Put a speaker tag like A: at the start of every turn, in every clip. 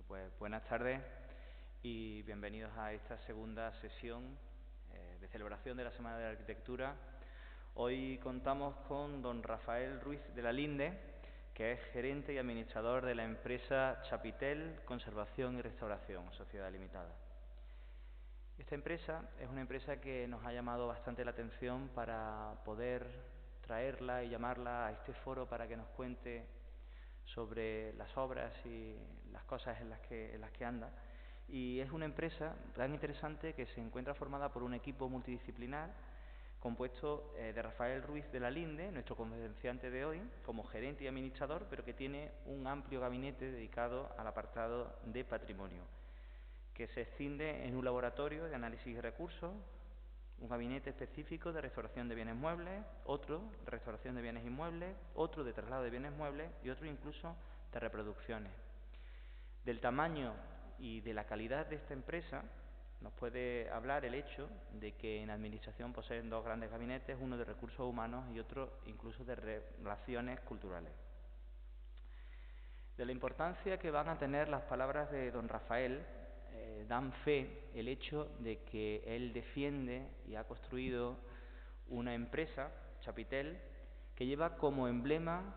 A: Pues buenas tardes y bienvenidos a esta segunda sesión de celebración de la Semana de la Arquitectura. Hoy contamos con don Rafael Ruiz de la Linde, que es gerente y administrador de la empresa Chapitel Conservación y Restauración, Sociedad Limitada. Esta empresa es una empresa que nos ha llamado bastante la atención para poder traerla y llamarla a este foro para que nos cuente sobre las obras y las cosas en las que anda. Y es una empresa tan interesante que se encuentra formada por un equipo multidisciplinar compuesto de Rafael Ruiz de la Linde, nuestro conferenciante de hoy, como gerente y administrador, pero que tiene un amplio gabinete dedicado al apartado de patrimonio, que se extiende en un laboratorio de análisis de recursos, un gabinete específico de restauración de bienes muebles, otro de restauración de bienes inmuebles, otro de traslado de bienes muebles y otro incluso de reproducciones. Del tamaño y de la calidad de esta empresa nos puede hablar el hecho de que en administración poseen dos grandes gabinetes, uno de recursos humanos y otro incluso de relaciones culturales. De la importancia que van a tener las palabras de don Rafael dan fe el hecho de que él defiende y ha construido una empresa, Chapitel, que lleva como emblema,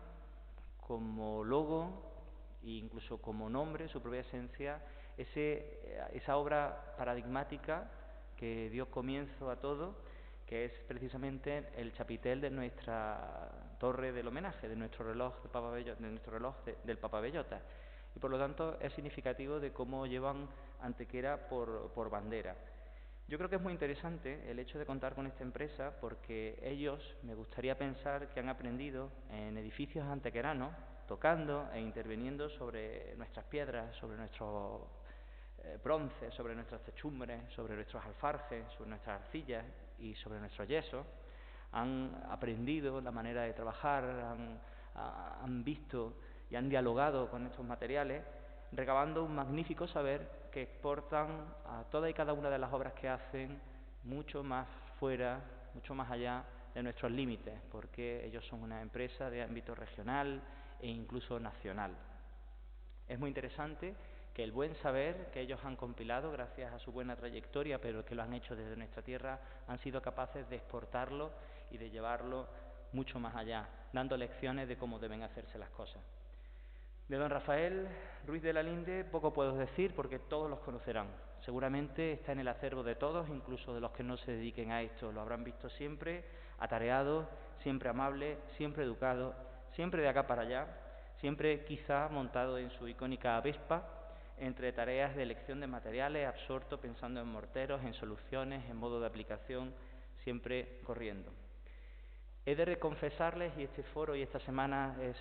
A: como logo e incluso como nombre, su propia esencia, esa obra paradigmática que dio comienzo a todo, que es precisamente el chapitel de nuestra torre del homenaje, de nuestro reloj del Papa Bellota. Y por lo tanto es significativo de cómo llevan Antequera por bandera. Yo creo que es muy interesante el hecho de contar con esta empresa porque ellos, me gustaría pensar que han aprendido en edificios antequeranos, tocando e interviniendo sobre nuestras piedras, sobre nuestros bronces, sobre nuestras techumbres, sobre nuestros alfarjes, sobre nuestras arcillas y sobre nuestros yesos. Han aprendido la manera de trabajar, han visto y han dialogado con estos materiales, recabando un magnífico saber que exportan a toda y cada una de las obras que hacen mucho más fuera, mucho más allá de nuestros límites, porque ellos son una empresa de ámbito regional e incluso nacional. Es muy interesante que el buen saber que ellos han compilado gracias a su buena trayectoria, pero que lo han hecho desde nuestra tierra, han sido capaces de exportarlo y de llevarlo mucho más allá, dando lecciones de cómo deben hacerse las cosas. De don Rafael Ruiz de la Linde poco puedo decir porque todos los conocerán. Seguramente está en el acervo de todos, incluso de los que no se dediquen a esto. Lo habrán visto siempre atareado, siempre amable, siempre educado, siempre de acá para allá, siempre quizá montado en su icónica Vespa, entre tareas de elección de materiales, absorto pensando en morteros, en soluciones, en modo de aplicación, siempre corriendo. He de reconfesarles, y este foro y esta semana es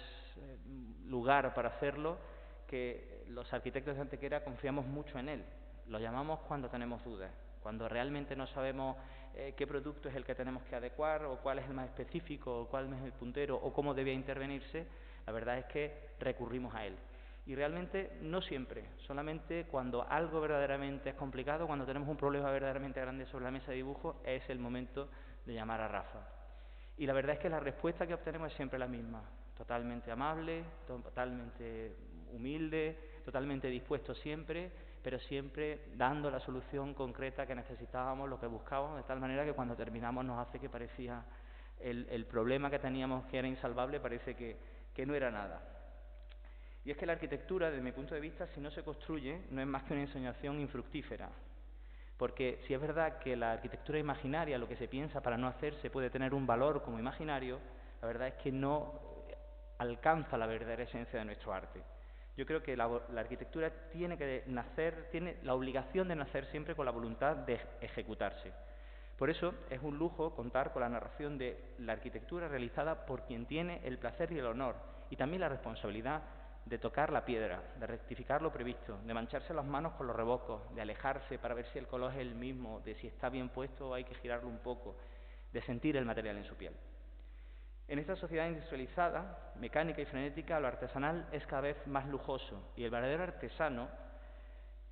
A: lugar para hacerlo, que los arquitectos de Antequera confiamos mucho en él. Lo llamamos cuando tenemos dudas, cuando realmente no sabemos qué producto es el que tenemos que adecuar, o cuál es el más específico, o cuál es el puntero, o cómo debía intervenirse. La verdad es que recurrimos a él. Y realmente no siempre, solamente cuando algo verdaderamente es complicado, cuando tenemos un problema verdaderamente grande sobre la mesa de dibujo, es el momento de llamar a Rafa. Y la verdad es que la respuesta que obtenemos es siempre la misma, totalmente amable, totalmente humilde, totalmente dispuesto siempre, pero siempre dando la solución concreta que necesitábamos, lo que buscábamos, de tal manera que cuando terminamos nos hace que parecía el problema que teníamos, que era insalvable, parece que no era nada. Y es que la arquitectura, desde mi punto de vista, si no se construye, no es más que una ensoñación infructífera. Porque si es verdad que la arquitectura imaginaria, lo que se piensa para no hacerse, puede tener un valor como imaginario, la verdad es que no alcanza la verdadera esencia de nuestro arte. Yo creo que la arquitectura tiene que nacer, tiene la obligación de nacer siempre con la voluntad de ejecutarse. Por eso es un lujo contar con la narración de la arquitectura realizada por quien tiene el placer y el honor, y también la responsabilidad de tocar la piedra, de rectificar lo previsto, de mancharse las manos con los rebocos, de alejarse para ver si el color es el mismo, de si está bien puesto o hay que girarlo un poco, de sentir el material en su piel. En esta sociedad industrializada, mecánica y frenética, lo artesanal es cada vez más lujoso y el verdadero artesano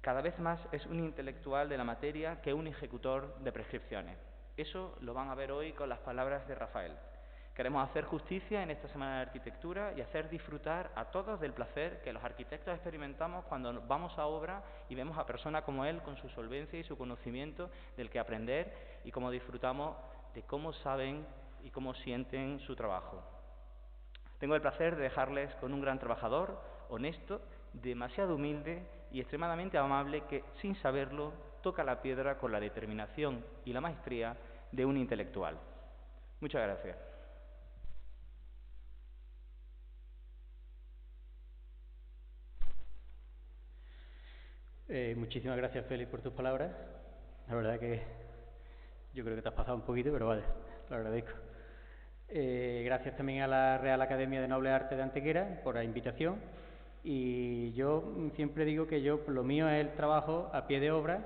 A: cada vez más es un intelectual de la materia que un ejecutor de prescripciones. Eso lo van a ver hoy con las palabras de Rafael, Queremos hacer justicia en esta Semana de Arquitectura y hacer disfrutar a todos del placer que los arquitectos experimentamos cuando vamos a obra y vemos a personas como él con su solvencia y su conocimiento del que aprender y cómo disfrutamos de cómo saben y cómo sienten su trabajo. Tengo el placer de dejarles con un gran trabajador, honesto, demasiado humilde y extremadamente amable que, sin saberlo, toca la piedra con la determinación y la maestría de un intelectual. Muchas gracias.
B: Muchísimas gracias, Félix, por tus palabras. La verdad que yo creo que te has pasado un poquito, pero vale, lo agradezco. Gracias también a la Real Academia de Nobles Artes de Antequera por la invitación. Y yo siempre digo que lo mío es el trabajo a pie de obra,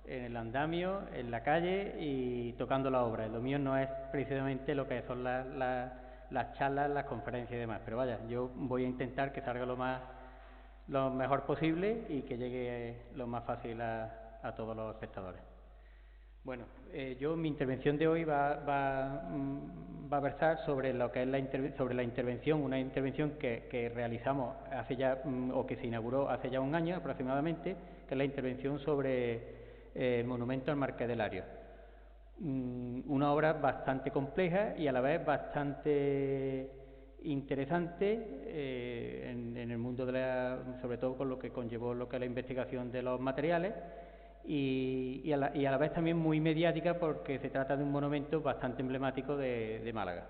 B: en el andamio, en la calle y tocando la obra. Lo mío no es precisamente lo que son las charlas, las conferencias y demás. Pero vaya, yo voy a intentar que salga lo mejor posible y que llegue lo más fácil a todos los espectadores. Bueno, mi intervención de hoy va a versar sobre lo que es sobre la intervención, una intervención que realizamos hace ya, o que se inauguró hace ya un año aproximadamente, que es la intervención sobre el monumento al Marqués de Lario. Una obra bastante compleja y a la vez bastante interesante en el mundo sobre todo con lo que conllevó lo que es la investigación de los materiales y a la vez también muy mediática porque se trata de un monumento bastante emblemático de Málaga.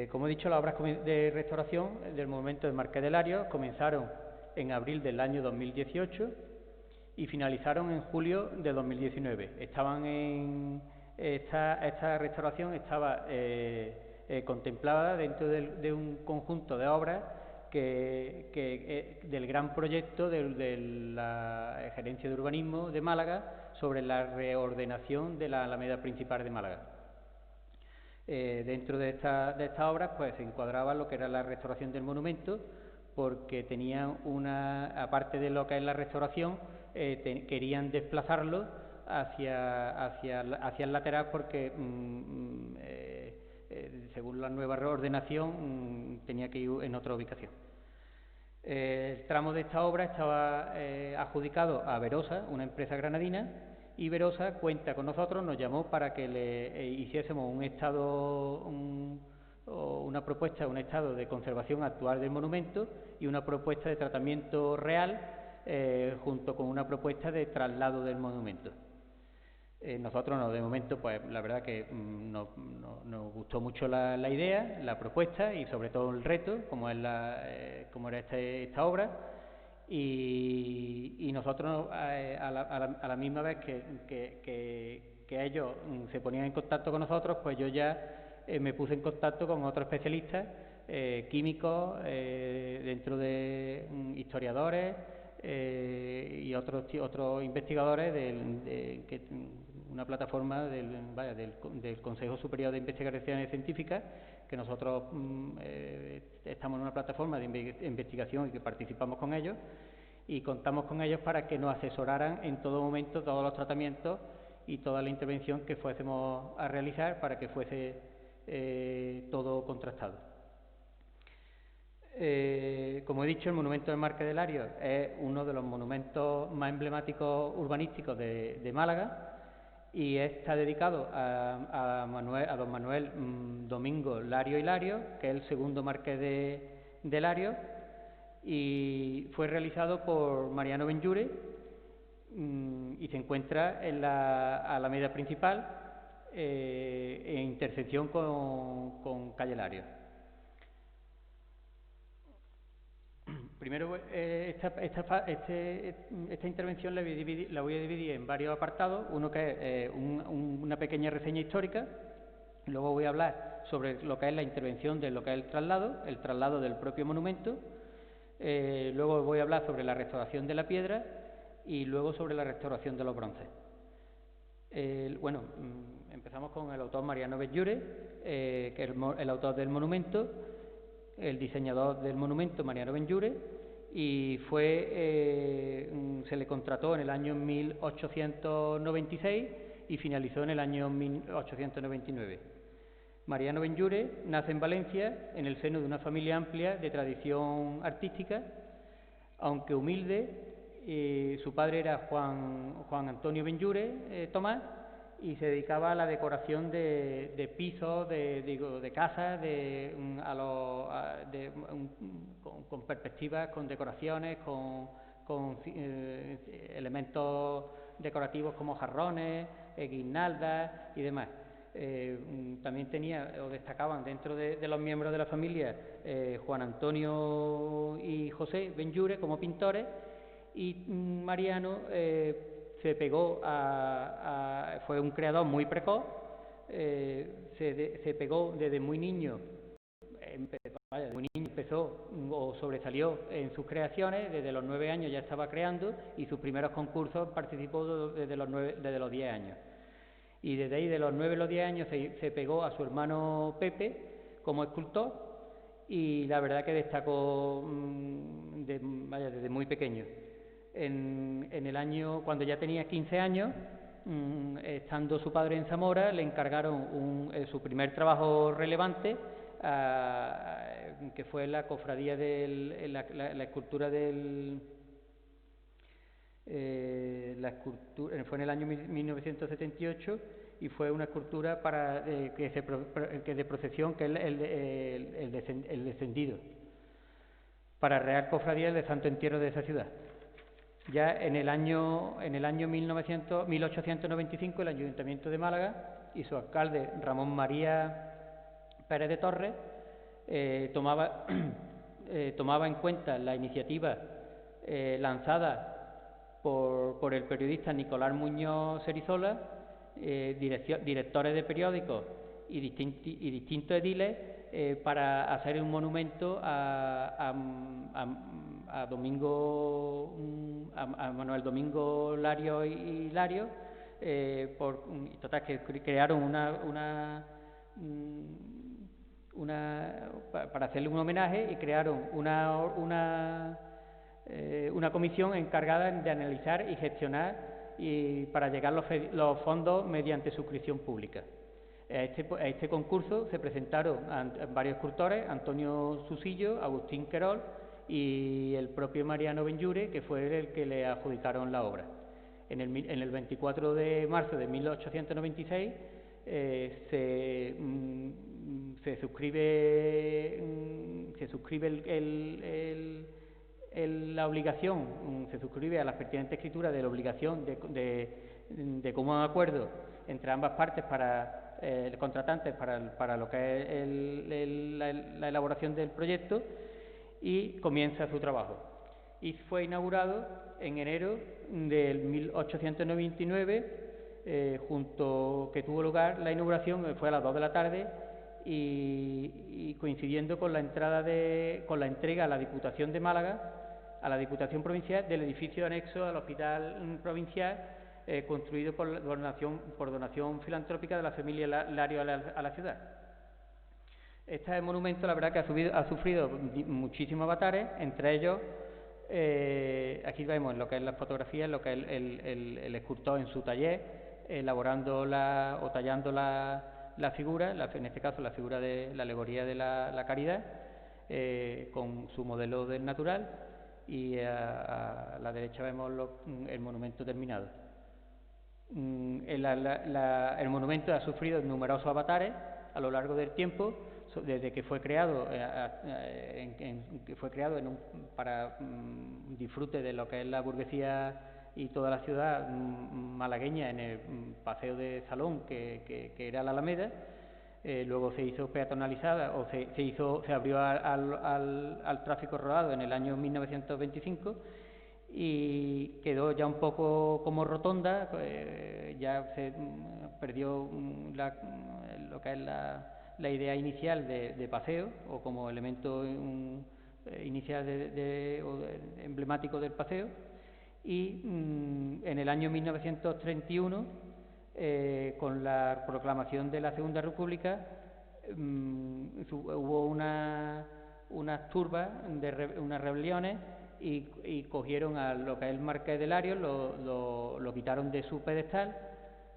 B: Como he dicho, las obras de restauración del monumento del Marqués de Lario comenzaron en abril del año 2018 y finalizaron en julio de 2019. Esta restauración estaba contemplada dentro de un conjunto de obras del gran proyecto de la Gerencia de Urbanismo de Málaga sobre la reordenación de la Alameda Principal de Málaga. Dentro de estas obras pues se encuadraba lo que era la restauración del monumento, porque tenían aparte de lo que es la restauración, querían desplazarlo hacia el lateral porque según la nueva reordenación tenía que ir en otra ubicación. El tramo de esta obra estaba adjudicado a Verosa, una empresa granadina, y Verosa cuenta con nosotros, nos llamó para que le hiciésemos una propuesta, un estado de conservación actual del monumento y una propuesta de tratamiento real junto con una propuesta de traslado del monumento. Nosotros de momento, pues la verdad que nos gustó mucho la idea, la propuesta y sobre todo el reto, como era esta obra, y nosotros a la misma vez que ellos se ponían en contacto con nosotros, pues yo ya me puse en contacto con otros especialistas, químicos, dentro de historiadores y otros investigadores una plataforma del Consejo Superior de Investigaciones Científicas, que nosotros estamos en una plataforma de investigación y que participamos con ellos y contamos con ellos para que nos asesoraran en todo momento todos los tratamientos y toda la intervención que fuésemos a realizar para que fuese todo contrastado. Como he dicho, el monumento del Marqués de Lario es uno de los monumentos más emblemáticos urbanísticos de Málaga y está dedicado a don Manuel Domingo Lario y Lario, que es el segundo marqués de Lario, y fue realizado por Mariano Benlliure y se encuentra en la Alameda Principal en intersección con Calle Lario. Primero, esta intervención la voy a dividir en varios apartados. Uno que es una pequeña reseña histórica. Luego voy a hablar sobre lo que es la intervención de lo que es el traslado del propio monumento. Luego voy a hablar sobre la restauración de la piedra y luego sobre la restauración de los bronces. Empezamos con el autor Mariano Benlliure, que es el autor del monumento, el diseñador del monumento Mariano Benlliure, y se le contrató en el año 1896 y finalizó en el año 1899. Mariano Benlliure nace en Valencia, en el seno de una familia amplia de tradición artística, aunque humilde. Su padre era Juan Antonio Benlliure Tomás, y se dedicaba a la decoración de pisos, de casas, con perspectivas, con decoraciones, con elementos decorativos como jarrones, guirnaldas y demás. También destacaban dentro de los miembros de la familia Juan Antonio y José Benlliure como pintores, y Mariano se pegó fue un creador muy precoz. Se pegó desde muy niño. Empezó o sobresalió en sus creaciones. Desde los 9 años ya estaba creando, y sus primeros concursos participó desde los 10 años. Y desde ahí, de los 9 a los 10 años, se pegó a su hermano Pepe como escultor, y la verdad que destacó desde muy pequeño. En el año, cuando ya tenía 15 años, estando su padre en Zamora, le encargaron su primer trabajo relevante, que fue la cofradía la escultura fue en el año 1978, y fue una escultura que de procesión, que es el descendido, para Real Cofradía del Santo Entierro de esa ciudad. Ya en el año 1895, el Ayuntamiento de Málaga y su alcalde, Ramón María Pérez de Torres, tomaba en cuenta la iniciativa lanzada por el periodista Nicolás Muñoz Cerizola, directores de periódicos y distintos ediles, para hacer un monumento a Manuel Domingo Lario y Lario, total, que crearon para hacerle un homenaje, y crearon una comisión encargada de analizar y gestionar para llegar los fondos mediante suscripción pública. A este concurso se presentaron varios escultores: Antonio Susillo, Agustín Querol y el propio Mariano Benlliure, que fue el que le adjudicaron la obra. En el 24 de marzo de 1896 se suscribe la obligación, se suscribe a las pertinentes escrituras de la obligación de común acuerdo entre ambas partes contratantes para lo que es la elaboración del proyecto, y comienza su trabajo. Y fue inaugurado en enero del 1899, que tuvo lugar la inauguración, fue a las 2 de la tarde, y coincidiendo con la entrega a la Diputación de Málaga, a la Diputación Provincial, del edificio anexo al Hospital Provincial, construido por donación filantrópica de la familia Lario a la ciudad. Este monumento, la verdad, que ha sufrido muchísimos avatares, entre ellos, aquí vemos lo que es la fotografía, lo que es el escultor en su taller, elaborando o tallando la figura, en este caso la figura de la alegoría de la caridad, con su modelo del natural, y a la derecha vemos el monumento terminado. El monumento ha sufrido numerosos avatares a lo largo del tiempo, desde que fue creado, para disfrute de lo que es la burguesía y toda la ciudad malagueña, en el paseo de Salón, que era la Alameda. Luego se hizo peatonalizada, o se abrió al tráfico rodado en el año 1925, y quedó ya un poco como rotonda. Ya se perdió lo que es la idea inicial de paseo, o como elemento inicial emblemático del paseo. Y en el año 1931, con la proclamación de la Segunda República, hubo unas turbas, unas rebeliones, y cogieron a lo que es el Marqués de Lario, lo quitaron de su pedestal,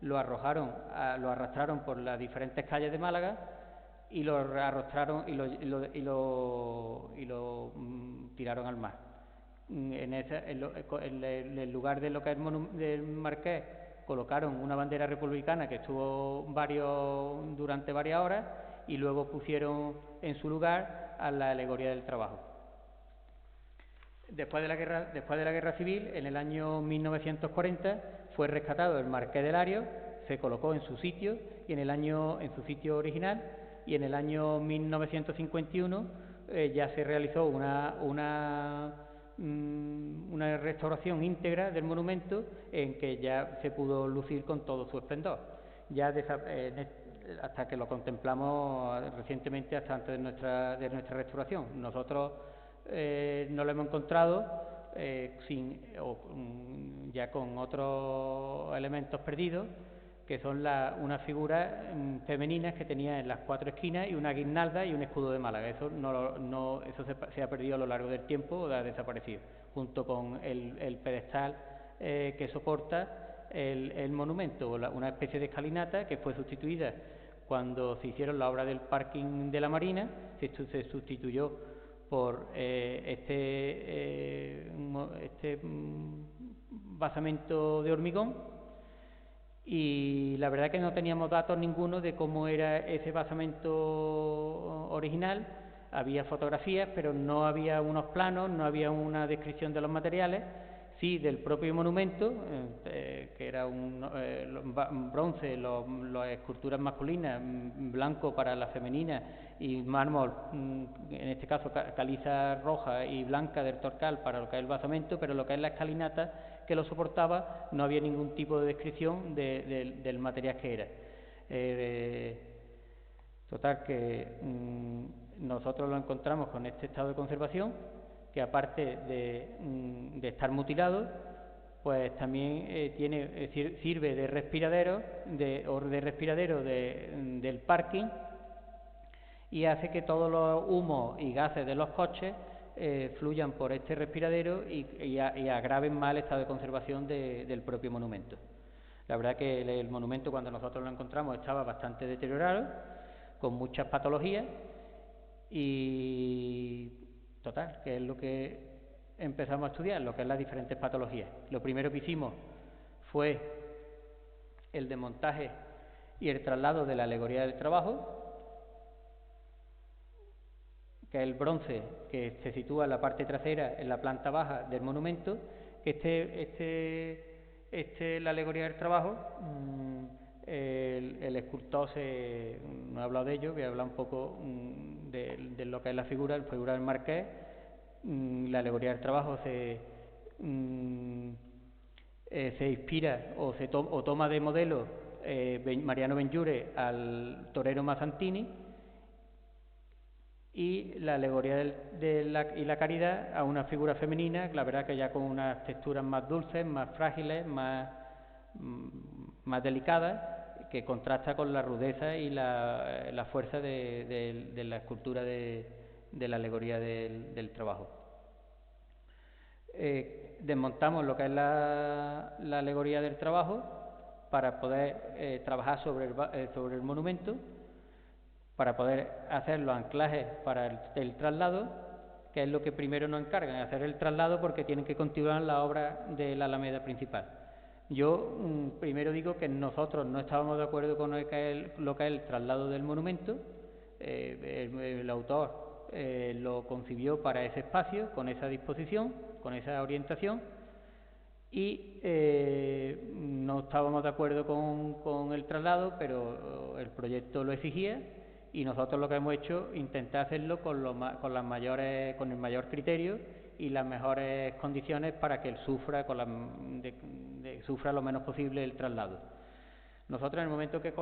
B: lo arrastraron por las diferentes calles de Málaga, y lo arrostraron y lo tiraron al mar. En el lugar de lo que es del Marqués colocaron una bandera republicana que estuvo durante varias horas, y luego pusieron en su lugar a la alegoría del trabajo. Después de la guerra civil, en el año 1940, fue rescatado el Marqués de Larios, se colocó en su sitio en su sitio original, y en el año 1951 ya se realizó una restauración íntegra del monumento, en que ya se pudo lucir con todo su esplendor. Ya hasta que lo contemplamos recientemente, hasta antes de nuestra restauración. Nosotros no lo hemos encontrado ya con otros elementos perdidos, que son unas figuras femeninas que tenía en las 4 esquinas, y una guirnalda y un escudo de Málaga. Eso se ha perdido a lo largo del tiempo, o ha desaparecido, junto con el pedestal que soporta el monumento, una especie de escalinata que fue sustituida cuando se hicieron la obra del parking de la Marina. Se sustituyó por este basamento de hormigón, y la verdad que no teníamos datos ninguno de cómo era ese basamento original. Había fotografías, pero no había unos planos, no había una descripción de los materiales. Sí, del propio monumento, que era un bronce, las esculturas masculinas, blanco para las femeninas, y mármol, en este caso caliza roja y blanca del Torcal para lo que es el basamento, pero lo que es la escalinata que lo soportaba no había ningún tipo de descripción del material que era. Total, que nosotros lo encontramos con este estado de conservación, que aparte de estar mutilado, pues también sirve de respiradero del parking, y hace que todos los humos y gases de los coches fluyan por este respiradero y agraven más el estado de conservación del propio monumento. La verdad que el monumento, cuando nosotros lo encontramos, estaba bastante deteriorado, con muchas patologías, y total, que es lo que empezamos a estudiar, lo que es las diferentes patologías. Lo primero que hicimos fue el desmontaje y el traslado de la alegoría del trabajo, que es el bronce que se sitúa en la parte trasera, en la planta baja del monumento. La alegoría del trabajo, el escultor no he hablado de ello, voy a hablar un poco de lo que es la figura del Marqués. La alegoría del trabajo se inspira o toma de modelo Mariano Benlliure al torero Mazzantini, y la alegoría y la caridad a una figura femenina, la verdad que ya con unas texturas más dulces, más frágiles, más delicadas, que contrasta con la rudeza y la fuerza de la escultura de la alegoría del trabajo. Desmontamos lo que es la alegoría del trabajo para poder trabajar sobre el monumento, para poder hacer los anclajes para el traslado, que es lo que primero nos encargan, hacer el traslado, porque tienen que continuar la obra de la alameda principal. Yo primero digo que nosotros no estábamos de acuerdo con lo que es el traslado del monumento. El autor lo concibió para ese espacio, con esa disposición, con esa orientación, y no estábamos de acuerdo con el traslado, pero el proyecto lo exigía, y nosotros lo que hemos hecho es intentar hacerlo con el mayor criterio y las mejores condiciones para que él sufra lo menos posible el traslado. Nosotros, en el momento que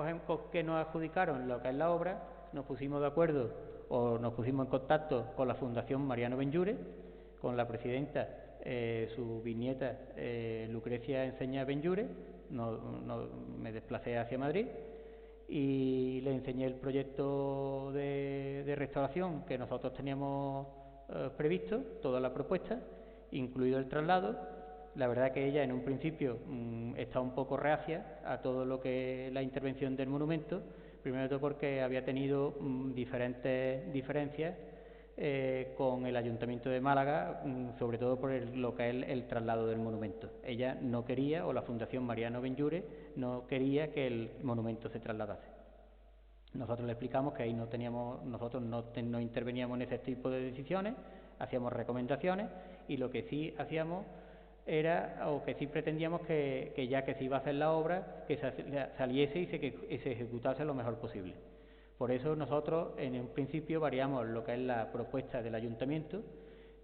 B: nos adjudicaron lo que es la obra, nos pusimos de acuerdo, o nos pusimos en contacto con la Fundación Mariano Benlliure, con la presidenta, su bisnieta Lucrecia Enseña Benlliure. Me desplacé hacia Madrid y le enseñé el proyecto de restauración que nosotros teníamos previsto, toda la propuesta, incluido el traslado. La verdad que ella en un principio está un poco reacia a todo lo que es la intervención del monumento, Primero de todo porque había tenido diferentes diferencias con el Ayuntamiento de Málaga, sobre todo por lo que es el traslado del monumento. Ella no quería, o la Fundación Mariano Benlluरे no quería que el monumento se trasladase. Nosotros le explicamos que ahí nosotros no interveníamos en ese tipo de decisiones, hacíamos recomendaciones, y lo que sí hacíamos era, o que sí pretendíamos, que ya que se iba a hacer la obra, que saliese y se ejecutase lo mejor posible. Por eso nosotros en un principio variamos lo que es la propuesta del Ayuntamiento,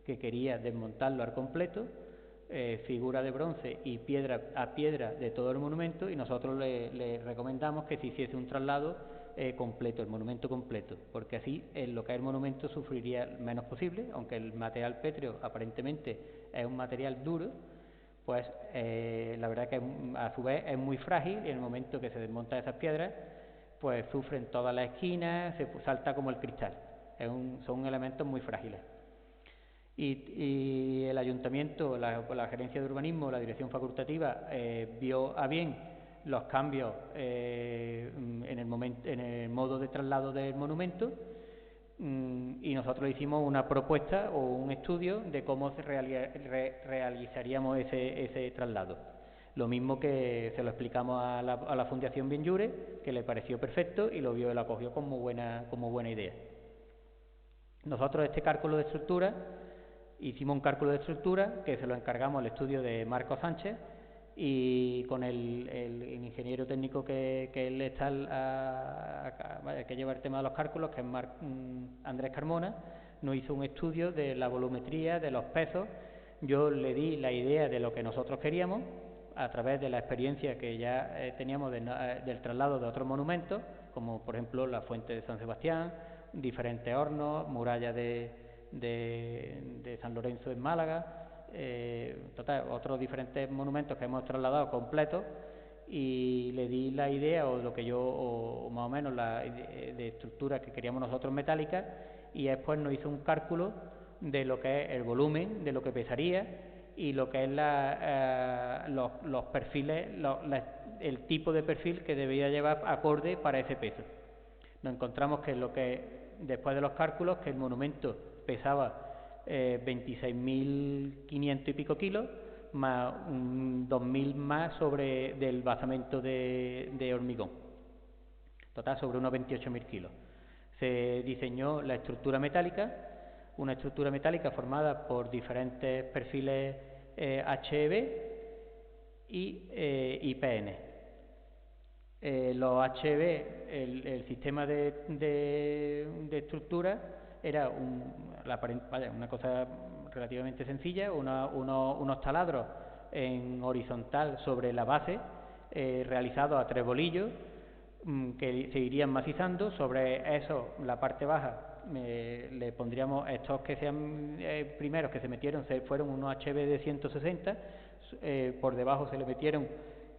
B: que quería desmontarlo al completo, figura de bronce y piedra a piedra de todo el monumento, y nosotros le recomendamos que se hiciese un traslado completo, el monumento completo, porque así lo que es el monumento sufriría menos posible, aunque el material pétreo aparentemente es un material duro, pues la verdad que a su vez es muy frágil, y en el momento que se desmontan esas piedras, pues sufren todas las esquinas, se salta como el cristal. Son elementos muy frágiles. Y el Ayuntamiento, la Gerencia de Urbanismo, la Dirección Facultativa, vio a bien los cambios en el modo de traslado del monumento, y nosotros hicimos una propuesta o un estudio de cómo realizaríamos ese traslado. Lo mismo que se lo explicamos a la Fundación Benlluरे, que le pareció perfecto y lo vio y lo acogió como buena idea. Nosotros hicimos un cálculo de estructura que se lo encargamos al estudio de Marco Sánchez, y con el ingeniero técnico que él está que lleva el tema de los cálculos, que es Andrés Carmona, nos hizo un estudio de la volumetría, de los pesos. Yo le di la idea de lo que nosotros queríamos a través de la experiencia que ya teníamos del traslado de otros monumentos, como por ejemplo la Fuente de San Sebastián, diferentes hornos, muralla de San Lorenzo en Málaga, otros diferentes monumentos que hemos trasladado completos, y le di la idea o lo que o más o menos de estructura que queríamos nosotros metálica, y después nos hizo un cálculo de lo que es el volumen, de lo que pesaría, y lo que es los perfiles, el tipo de perfil que debía llevar acorde para ese peso. Nos encontramos que después de los cálculos, que el monumento pesaba 26.500 y pico kilos, más 2.000 más del basamento de hormigón, total sobre unos 28.000 kilos. Se diseñó la estructura metálica, una estructura metálica formada por diferentes perfiles HEB y PN. Los HEB, el sistema de estructura era una cosa relativamente sencilla, unos taladros en horizontal sobre la base, realizados a 3 bolillos, que se irían macizando. Sobre eso, la parte baja, le pondríamos estos que sean primeros que se metieron, fueron unos HB de 160, por debajo se le metieron,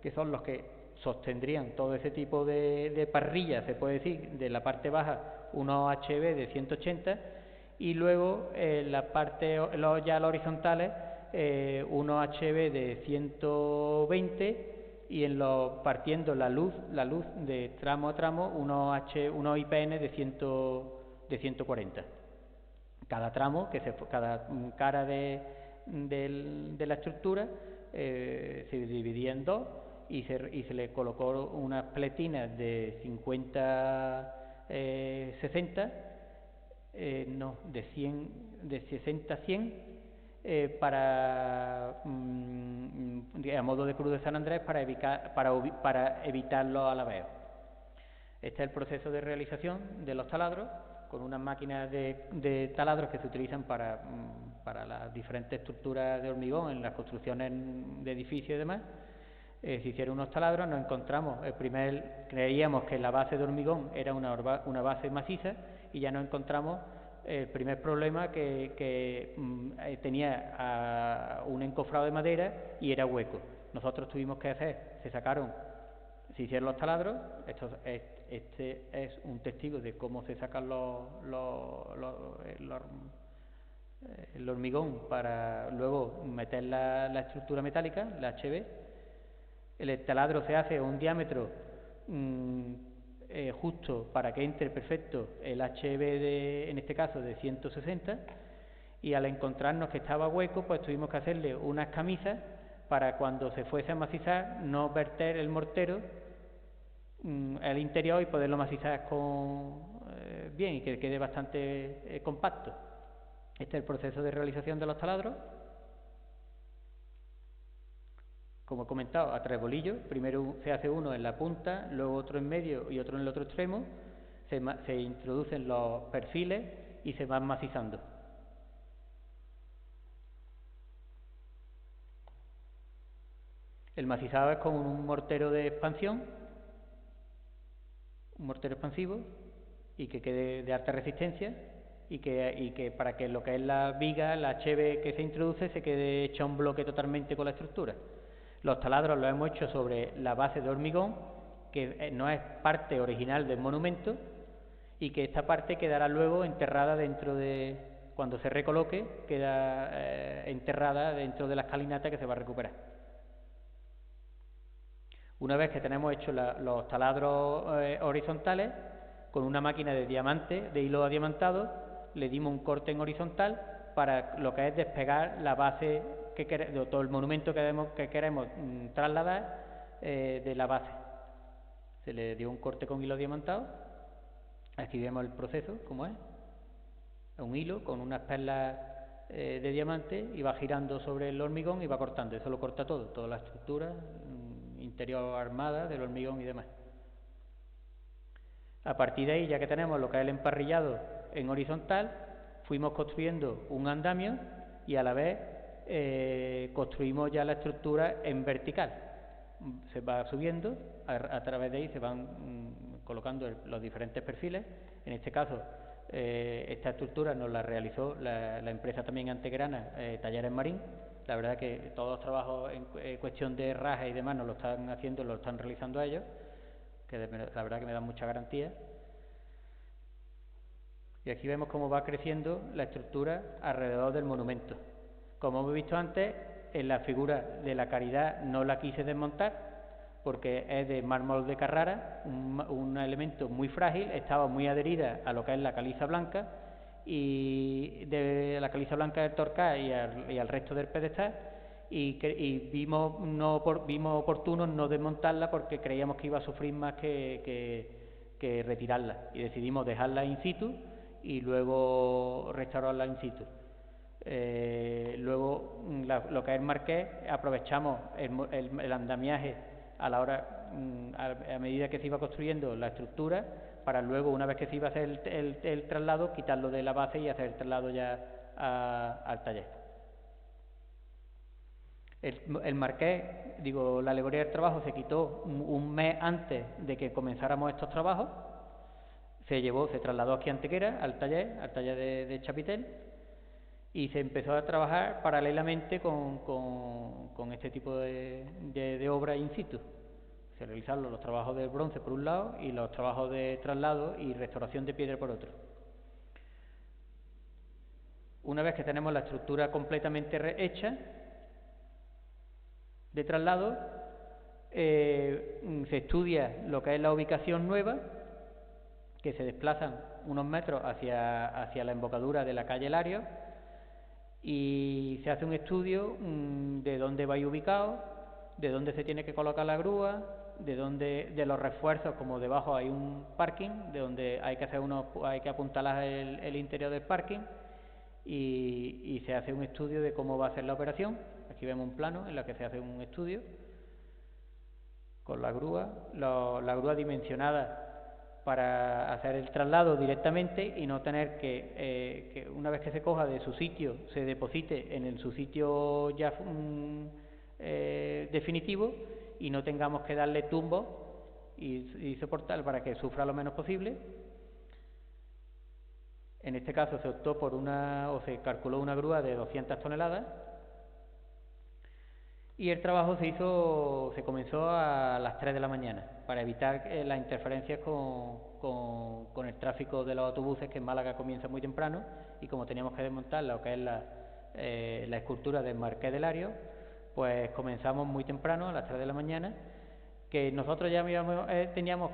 B: que son los que sostendrían todo ese tipo de parrilla, se puede decir, de la parte baja, unos HB de 180, y luego la parte, ya los horizontales, unos HB de 120, y partiendo la luz de tramo a tramo, unos IPN de 140. Cada tramo, cada cara de la estructura se dividía en dos, y se le colocó unas pletinas de 50-60, de 60-100, a modo de cruz de San Andrés, para evitar los alabeo. Este es el proceso de realización de los taladros, con unas máquinas de taladros que se utilizan para las diferentes estructuras de hormigón en las construcciones de edificios y demás. Se hicieron unos taladros, nos encontramos, creíamos que la base de hormigón era una base maciza, y ya nos encontramos el primer problema, que tenía un encofrado de madera y era hueco. Nosotros tuvimos que se hicieron los taladros. Este es un testigo de cómo se sacan el hormigón para luego meter la estructura metálica, la HB. El taladro se hace a un diámetro justo para que entre perfecto el HB en este caso de 160, y al encontrarnos que estaba hueco, pues tuvimos que hacerle unas camisas para cuando se fuese a macizar no verter el mortero el interior y poderlo macizar bien y que quede bastante compacto. Este es el proceso de realización de los taladros. Como he comentado, a 3 bolillos. Primero se hace uno en la punta, luego otro en medio y otro en el otro extremo. Se introducen los perfiles y se van macizando. El macizado es con un mortero de expansión, un mortero expansivo, y que quede de alta resistencia, y que para que lo que es la viga, la HB que se introduce, se quede hecha un bloque totalmente con la estructura. Los taladros los hemos hecho sobre la base de hormigón, que no es parte original del monumento, y que esta parte quedará luego enterrada dentro de, cuando se recoloque, queda enterrada dentro de la escalinata que se va a recuperar. Una vez que tenemos hechos los taladros horizontales, con una máquina de diamante, de hilo adiamantado, le dimos un corte en horizontal para lo que es despegar la base de todo el monumento que queremos trasladar de la base. Se le dio un corte con hilo diamantado. Aquí vemos el proceso, como es. Un hilo con unas perlas de diamante y va girando sobre el hormigón y va cortando. Eso lo corta todo, toda la estructura interior armada del hormigón y demás. A partir de ahí, ya que tenemos lo que es el emparrillado en horizontal, fuimos construyendo un andamio y a la vez construimos ya la estructura en vertical. Se va subiendo, a través de ahí se van colocando los diferentes perfiles. En este caso, esta estructura nos la realizó la empresa también antequerana, Talleres Marín. La verdad que todos los trabajos en cuestión de raja y demás nos lo están haciendo, lo están realizando ellos, que la verdad que me dan mucha garantía. Y aquí vemos cómo va creciendo la estructura alrededor del monumento. Como hemos visto antes, en la figura de la Caridad no la quise desmontar porque es de mármol de Carrara, un elemento muy frágil, estaba muy adherida a lo que es la caliza blanca, y de la caliza blanca del Torcal y al resto del pedestal, y vimos oportuno no desmontarla porque creíamos que iba a sufrir más que retirarla, y decidimos dejarla in situ y luego restaurarla in situ. Luego lo que es el marqués, aprovechamos el andamiaje a la hora, a medida que se iba construyendo la estructura, para luego, una vez que se iba a hacer el traslado, quitarlo de la base y hacer el traslado ya al taller. El marqués, la alegoría del trabajo se quitó un mes antes de que comenzáramos estos trabajos. Se trasladó aquí a Antequera, al taller de Chapitel, y se empezó a trabajar paralelamente con este tipo de obra in situ. Se realizaron los trabajos de bronce por un lado y los trabajos de traslado y restauración de piedra por otro. Una vez que tenemos la estructura completamente hecha de traslado, se estudia lo que es la ubicación nueva, que se desplazan unos metros hacia la embocadura de la calle Lario, y se hace un estudio de dónde va a ir ubicado, de dónde se tiene que colocar la grúa, de los refuerzos, como debajo hay un parking, de donde hay que apuntalar el interior del parking, y se hace un estudio de cómo va a ser la operación. Aquí vemos un plano en el que se hace un estudio con la grúa, la grúa dimensionada para hacer el traslado directamente y no tener que una vez que se coja de su sitio, se deposite en su sitio ya definitivo, y no tengamos que darle tumbo y soportar para que sufra lo menos posible. En este caso se optó por se calculó una grúa de 200 toneladas, y el trabajo se comenzó a las 3 de la mañana para evitar las interferencias con el tráfico de los autobuses, que en Málaga comienza muy temprano, y como teníamos que desmontar lo que es la escultura del Marqués de Lario, pues comenzamos muy temprano, a las 3 de la mañana, que nosotros ya teníamos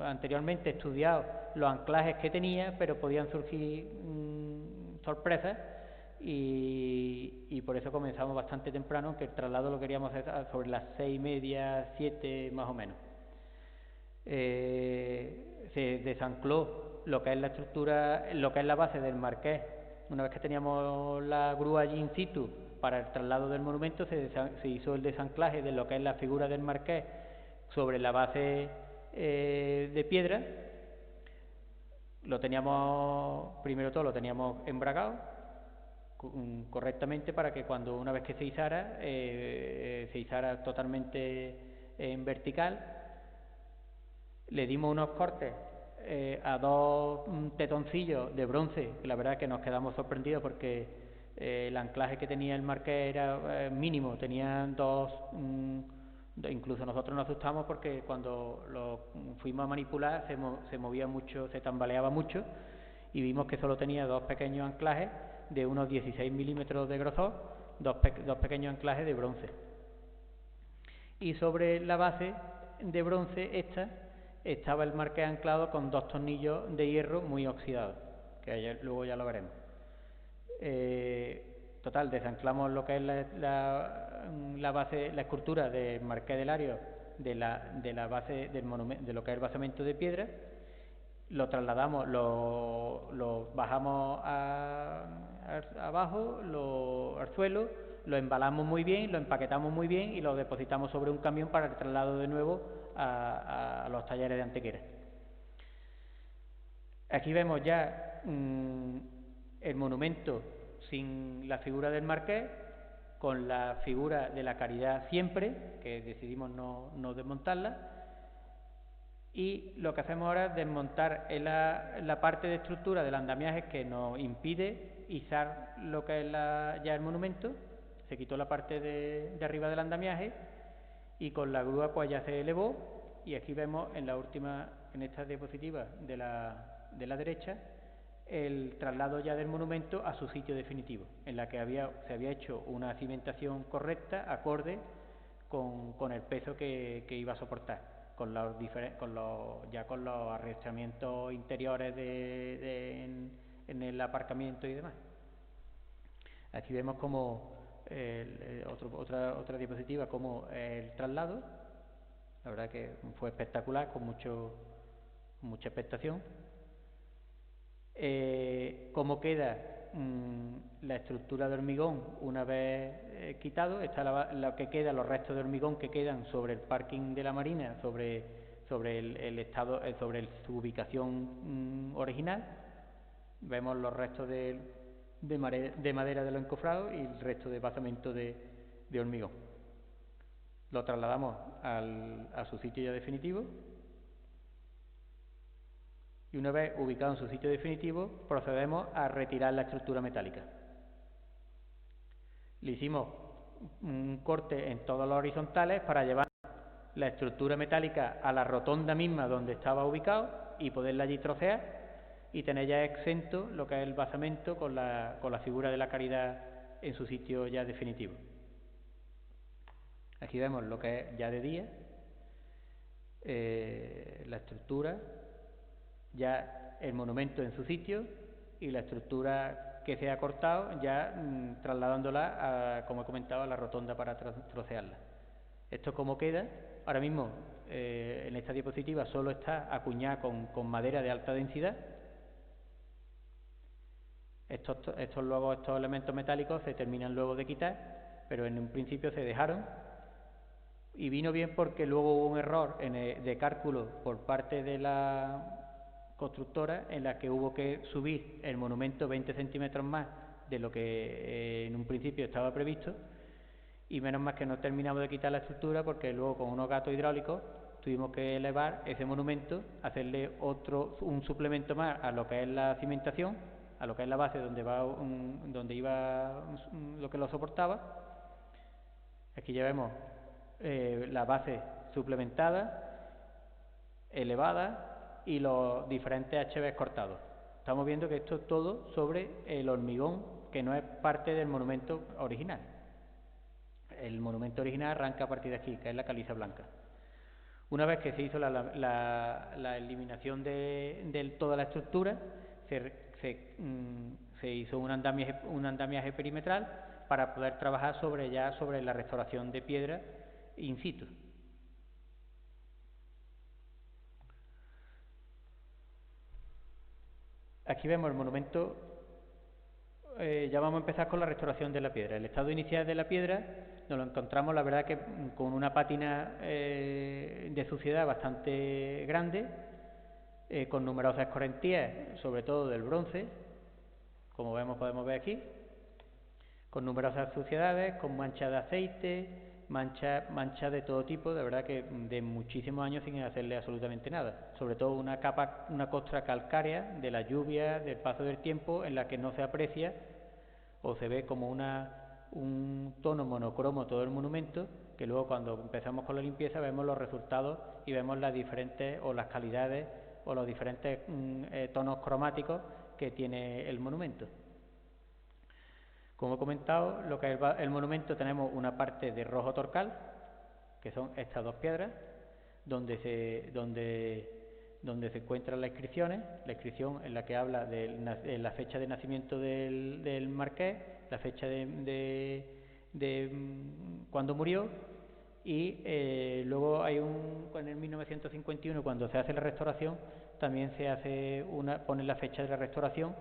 B: anteriormente estudiado los anclajes que tenía, pero podían surgir sorpresas, y por eso comenzamos bastante temprano, que el traslado lo queríamos hacer sobre las 6:30, 7 más o menos. Se desancló lo que es la estructura, lo que es la base del Marqués. Una vez que teníamos la grúa allí in situ para el traslado del monumento, se hizo el desanclaje de lo que es la figura del Marqués sobre la base de piedra. Lo teníamos, primero todo, lo teníamos embragado correctamente para que una vez que se izara totalmente en vertical. Le dimos unos cortes a 2 tetoncillos de bronce, que la verdad es que nos quedamos sorprendidos porque el anclaje que tenía el Marqués era mínimo, tenían 2, incluso nosotros nos asustamos porque cuando lo fuimos a manipular se movía mucho, se tambaleaba mucho, y vimos que solo tenía 2 pequeños anclajes de unos 16 milímetros de grosor, dos pequeños anclajes de bronce. Y sobre la base de bronce estaba el Marqués anclado con 2 tornillos de hierro muy oxidados, que luego ya lo veremos. Total, desanclamos lo que es la base, la escultura del Marqués de Lario de la base del monumento, de lo que es el basamento de piedra. Lo trasladamos, lo bajamos abajo, al suelo, lo embalamos muy bien, lo empaquetamos muy bien y lo depositamos sobre un camión para el traslado de nuevo a los talleres de Antequera. Aquí vemos ya el monumento sin la figura del Marqués, con la figura de la Caridad siempre, que decidimos no desmontarla. Y lo que hacemos ahora es desmontar la parte de estructura del andamiaje que nos impide izar lo que es ya el monumento. Se quitó la parte de arriba del andamiaje y con la grúa pues ya se elevó, y aquí vemos en esta diapositiva de la derecha, el traslado ya del monumento a su sitio definitivo, en la que se había hecho una cimentación correcta, acorde con el peso que iba a soportar, con los arrestamientos interiores en el aparcamiento y demás. Aquí vemos como otra diapositiva, como el traslado, la verdad que fue espectacular, con mucha expectación. Cómo queda la estructura de hormigón una vez quitado. Está lo que queda, los restos de hormigón que quedan sobre el parking de la Marina, sobre su ubicación original. Vemos los restos de madera de los encofrados y el resto de basamento de hormigón. Lo trasladamos a su sitio ya definitivo. Y una vez ubicado en su sitio definitivo, procedemos a retirar la estructura metálica. Le hicimos un corte en todos los horizontales para llevar la estructura metálica a la rotonda misma donde estaba ubicado y poderla allí trocear y tener ya exento lo que es el basamento con la figura de la Caridad en su sitio ya definitivo. Aquí vemos lo que es ya de día, la estructura, ya el monumento en su sitio y la estructura que se ha cortado ya trasladándola, como he comentado, a la rotonda para trocearla. Esto como queda, ahora mismo en esta diapositiva solo está acuñada con madera de alta densidad. Estos elementos metálicos se terminan luego de quitar, pero en un principio se dejaron, y vino bien porque luego hubo un error de cálculo por parte de la constructora, en la que hubo que subir el monumento 20 centímetros más de lo que en un principio estaba previsto, y menos mal que no terminamos de quitar la estructura, porque luego con unos gatos hidráulicos tuvimos que elevar ese monumento, hacerle un suplemento más a lo que es la cimentación, a lo que es la base donde iba lo que lo soportaba. Aquí ya vemos la base suplementada, elevada, y los diferentes HBs cortados. Estamos viendo que esto es todo sobre el hormigón, que no es parte del monumento original. El monumento original arranca a partir de aquí, que es la caliza blanca. Una vez que se hizo la eliminación de toda la estructura, se hizo un andamiaje perimetral para poder trabajar sobre la restauración de piedra in situ. Aquí vemos el monumento. Ya vamos a empezar con la restauración de la piedra. El estado inicial de la piedra nos lo encontramos, la verdad, que con una pátina de suciedad bastante grande, con numerosas escorentías, sobre todo del bronce, como podemos ver aquí, con numerosas suciedades, con manchas de aceite, manchas de todo tipo, de verdad que de muchísimos años sin hacerle absolutamente nada. Sobre todo una costra calcárea de la lluvia, del paso del tiempo, en la que no se aprecia o se ve como un tono monocromo todo el monumento, que luego cuando empezamos con la limpieza vemos los resultados y vemos las diferentes o las calidades o los diferentes tonos cromáticos que tiene el monumento. Como he comentado, lo que es el monumento, tenemos una parte de rojo torcal, que son estas dos piedras, donde se encuentran las inscripciones, la inscripción en la que habla de la fecha de nacimiento del marqués, la fecha de cuando murió, y luego hay en el 1951, cuando se hace la restauración, también se hace pone la fecha de la restauración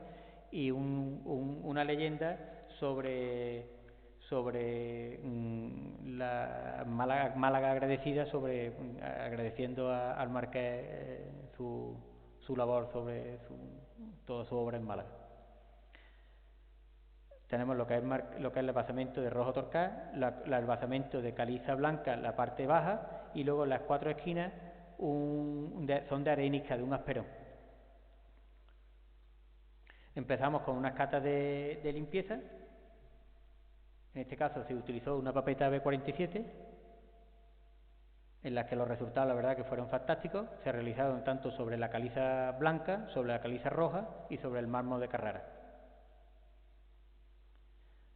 B: y una leyenda sobre la Málaga agradecida, agradeciendo al marqués su labor sobre toda su obra en Málaga. Tenemos lo que es el basamento de rojo torcal, el basamento de caliza blanca, la parte baja, y luego las cuatro esquinas son de arenisca, de un asperón. Empezamos con unas catas de limpieza. En este caso se utilizó una papeta B47, en la que los resultados, la verdad, que fueron fantásticos. Se realizaron tanto sobre la caliza blanca, sobre la caliza roja y sobre el mármol de Carrara.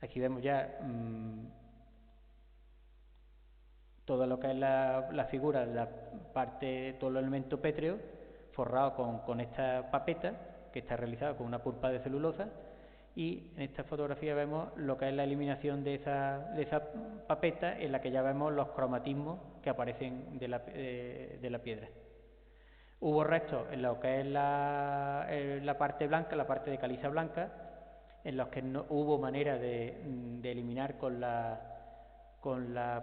B: Aquí vemos ya todo lo que es la figura, la parte, todo el elemento pétreo, forrado con esta papeta, que está realizado con una pulpa de celulosa. Y en esta fotografía vemos lo que es la eliminación de esa papeta, en la que ya vemos los cromatismos que aparecen de la piedra. Hubo restos en lo que es la parte blanca, la parte de caliza blanca, en los que no hubo manera de eliminar con la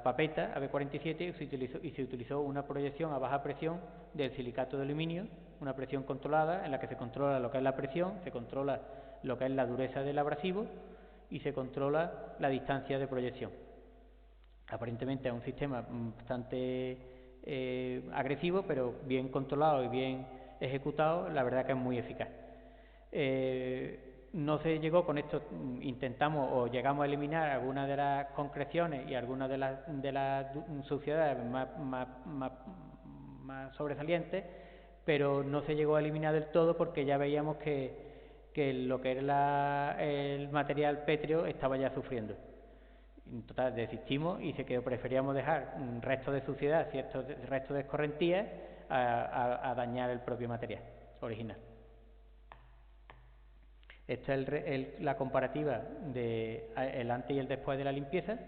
B: papeta AB47, y se utilizó una proyección a baja presión del silicato de aluminio, una presión controlada, en la que se controla lo que es la presión, se controla lo que es la dureza del abrasivo y se controla la distancia de proyección. Aparentemente es un sistema bastante agresivo, pero bien controlado y bien ejecutado, la verdad que es muy eficaz. No se llegó con esto, intentamos o llegamos a eliminar algunas de las concreciones y algunas de las suciedades más sobresalientes, pero no se llegó a eliminar del todo, porque ya veíamos que lo que era el material pétreo estaba ya sufriendo. En total desistimos y preferíamos dejar restos de suciedad, ciertos restos de escorrentía, a dañar el propio material original. Esta es la comparativa del antes y el después de la limpieza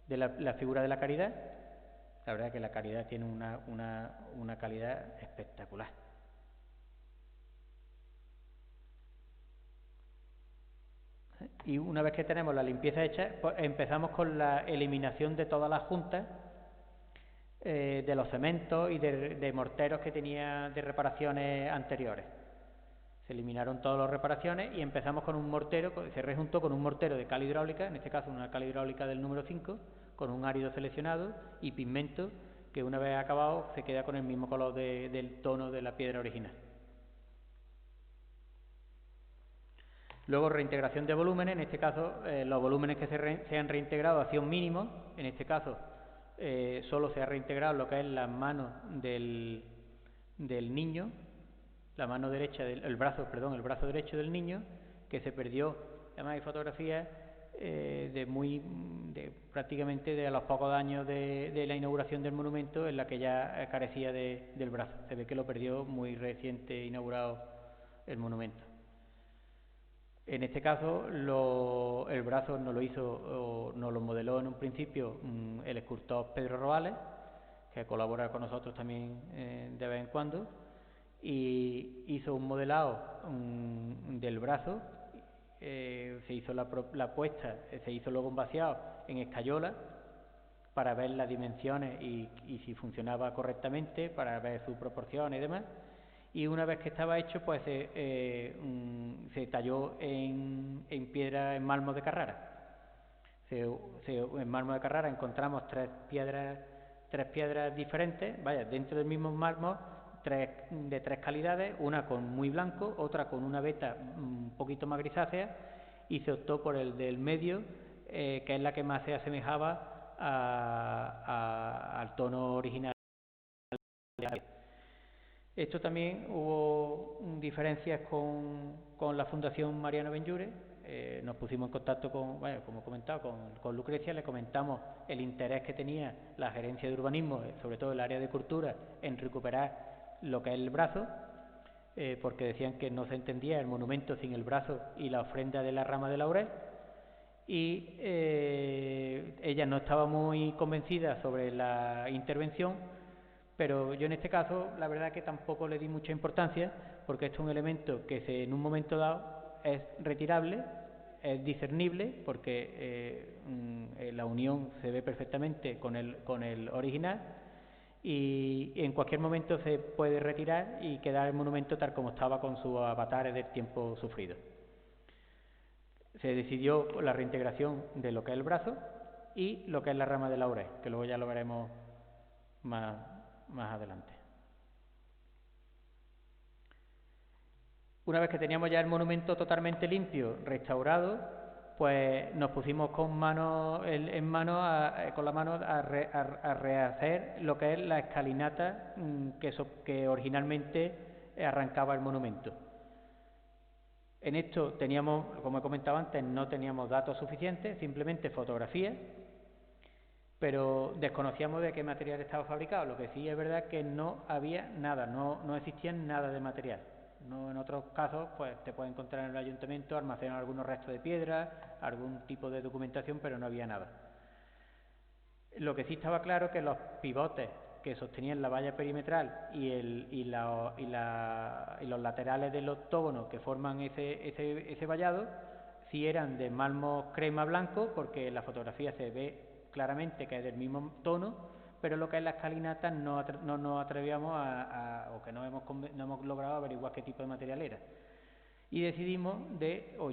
B: de la figura de la Caridad. La verdad es que la Caridad tiene una calidad espectacular. Y una vez que tenemos la limpieza hecha, pues empezamos con la eliminación de todas las juntas, de los cementos y de morteros que tenía de reparaciones anteriores. Se eliminaron todas las reparaciones y empezamos con un mortero, se rejuntó con un mortero de cal hidráulica, en este caso una cal hidráulica del número 5, con un árido seleccionado y pigmento, que una vez acabado se queda con el mismo color del tono de la piedra original. Luego, reintegración de volúmenes. En este caso, los volúmenes que se han reintegrado han sido mínimos. En este caso, solo se ha reintegrado lo que es la mano del niño, la mano derecha el brazo derecho del niño, que se perdió. Además hay fotografías prácticamente de a los pocos años de la inauguración del monumento, en la que ya carecía del brazo. Se ve que lo perdió muy reciente inaugurado el monumento. En este caso, el brazo nos lo hizo, o nos lo modeló en un principio el escultor Pedro Roales, que colabora con nosotros también de vez en cuando, y hizo un modelado del brazo. Se hizo la puesta, se hizo luego un vaciado en escayola para ver las dimensiones y si funcionaba correctamente, para ver sus proporciones y demás. Y una vez que estaba hecho, pues se talló en piedra, en mármol de Carrara. En mármol de Carrara encontramos tres piedras diferentes, dentro del mismo mármol, de tres calidades, una con muy blanco, otra con una veta un poquito más grisácea, y se optó por el del medio, que es la que más se asemejaba al tono original. Esto también hubo diferencias con la Fundación Mariano Benlliure. Nos pusimos en contacto como he comentado, con Lucrecia. Le comentamos el interés que tenía la gerencia de urbanismo, sobre todo el área de cultura, en recuperar lo que es el brazo, porque decían que no se entendía el monumento sin el brazo y la ofrenda de la rama de laurel. Y ella no estaba muy convencida sobre la intervención, pero yo en este caso la verdad que tampoco le di mucha importancia, porque esto es un elemento que en un momento dado es retirable, es discernible, porque la unión se ve perfectamente con el original, y en cualquier momento se puede retirar y quedar el monumento tal como estaba, con sus avatares del tiempo sufrido. Se decidió la reintegración de lo que es el brazo y lo que es la rama de laurel, que luego ya lo veremos más adelante. Una vez que teníamos ya el monumento totalmente limpio, restaurado, pues nos pusimos con la mano a rehacer lo que es la escalinata que originalmente arrancaba el monumento. En esto teníamos, como he comentado antes, no teníamos datos suficientes, simplemente fotografías, pero desconocíamos de qué material estaba fabricado. Lo que sí es verdad que no había nada, no existía nada de material. No, en otros casos pues te puedes encontrar en el ayuntamiento almacenan algunos restos de piedra, algún tipo de documentación, pero no había nada. Lo que sí estaba claro es que los pivotes que sostenían la valla perimetral y los laterales del octógono que forman ese vallado sí eran de mármol crema blanco, porque en la fotografía se ve claramente que es del mismo tono, pero lo que es la escalinata no nos atrevíamos o que no hemos logrado averiguar qué tipo de material era. Y decidimos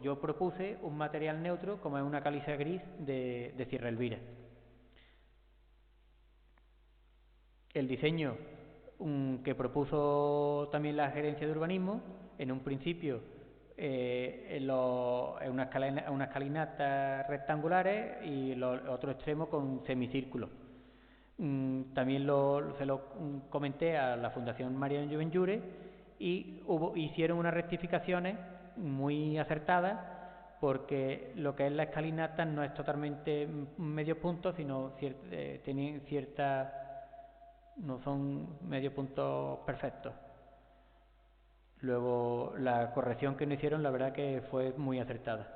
B: yo propuse un material neutro, como es una caliza gris de Sierra Elvira. El diseño que propuso también la gerencia de urbanismo, en un principio unas escalinatas rectangulares y los otros extremos con semicírculos. También se lo comenté a la Fundación Mariano Benlliure y hicieron unas rectificaciones muy acertadas, porque lo que es la escalinata no es totalmente medio punto, sino tienen no son medio puntos perfectos. Luego la corrección que nos hicieron, la verdad que fue muy acertada.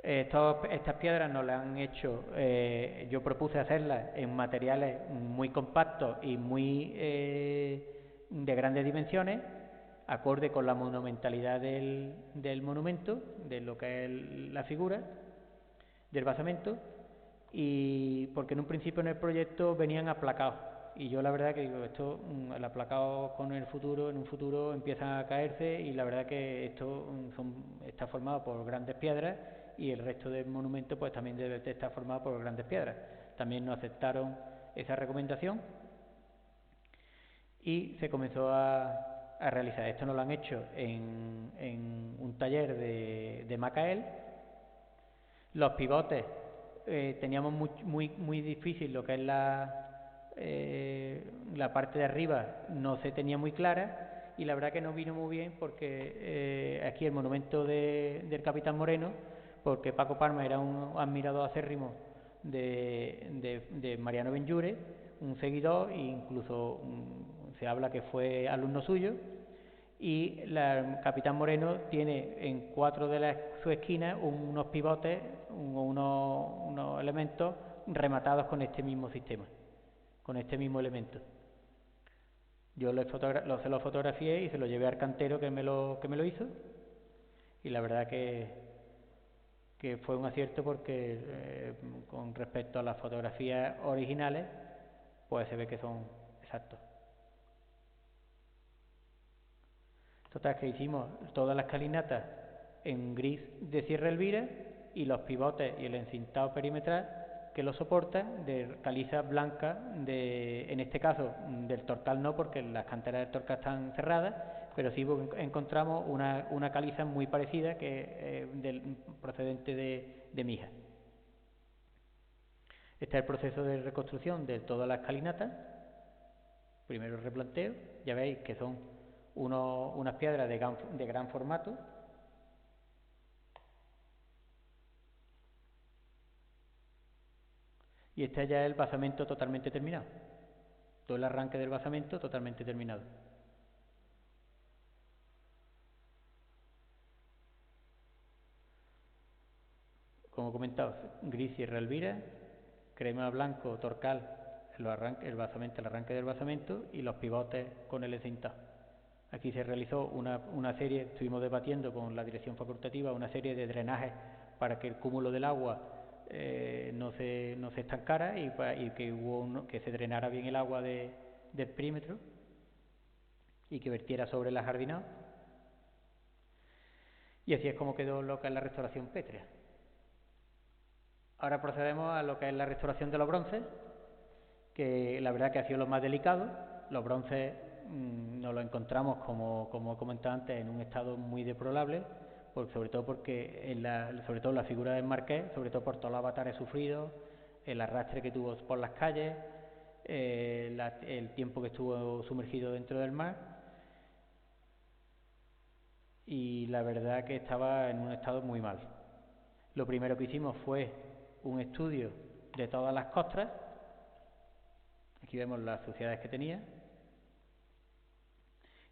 B: Estas piedras nos las han hecho, yo propuse hacerlas en materiales muy compactos y muy de grandes dimensiones, acorde con la monumentalidad del monumento, de lo que es la figura del basamento, y porque en un principio en el proyecto venían aplacados, y yo la verdad que digo, esto el aplacado en un futuro empiezan a caerse, y la verdad que esto está formado por grandes piedras, y el resto del monumento pues también debe estar formado por grandes piedras. También nos aceptaron esa recomendación y se comenzó a realizar. Esto nos lo han hecho en un taller de Macael. Los pivotes teníamos muy difícil lo que es la parte de arriba, no se tenía muy clara, y la verdad que no vino muy bien, porque aquí el monumento del Capitán Moreno porque Paco Palma era un admirador acérrimo de Mariano Benlliure, un seguidor, e incluso se habla que fue alumno suyo, y el capitán Moreno tiene en 4 de sus esquinas unos pivotes, unos elementos rematados con este mismo sistema, con este mismo elemento. Yo se lo fotografié y se lo llevé al cantero que me lo hizo, y la verdad que fue un acierto porque con respecto a las fotografías originales, pues se ve que son exactos. Total, que hicimos todas las escalinatas en gris de Sierra Elvira y los pivotes y el encintado perimetral que lo soportan de caliza blanca, en este caso del Torcal no, porque las canteras del Torcal están cerradas, pero sí encontramos una caliza muy parecida que procedente de Mija. Este es el proceso de reconstrucción de todas las escalinatas. Primero el replanteo, ya veis que son unas piedras de gran formato. Y este ya es el basamento totalmente terminado. Todo el arranque del basamento totalmente terminado. Como he comentado, gris Sierra Elvira, crema blanco Torcal, el arranque del basamento, y los pivotes con el encintado. Aquí se realizó una serie, estuvimos debatiendo con la dirección facultativa, una serie de drenajes para que el cúmulo del agua no se estancara y que se drenara bien el agua del perímetro y que vertiera sobre el ajardinado. Y así es como quedó lo que es la restauración pétrea. Ahora procedemos a lo que es la restauración de los bronces, que la verdad que ha sido lo más delicado. Los bronces nos los encontramos, como he comentado antes, en un estado muy deplorable, sobre todo porque sobre todo la figura del Marqués, sobre todo por todos los avatares sufridos, el arrastre que tuvo por las calles, el tiempo que estuvo sumergido dentro del mar, y la verdad que estaba en un estado muy mal. Lo primero que hicimos fue un estudio de todas las costras. Aquí vemos las suciedades que tenía.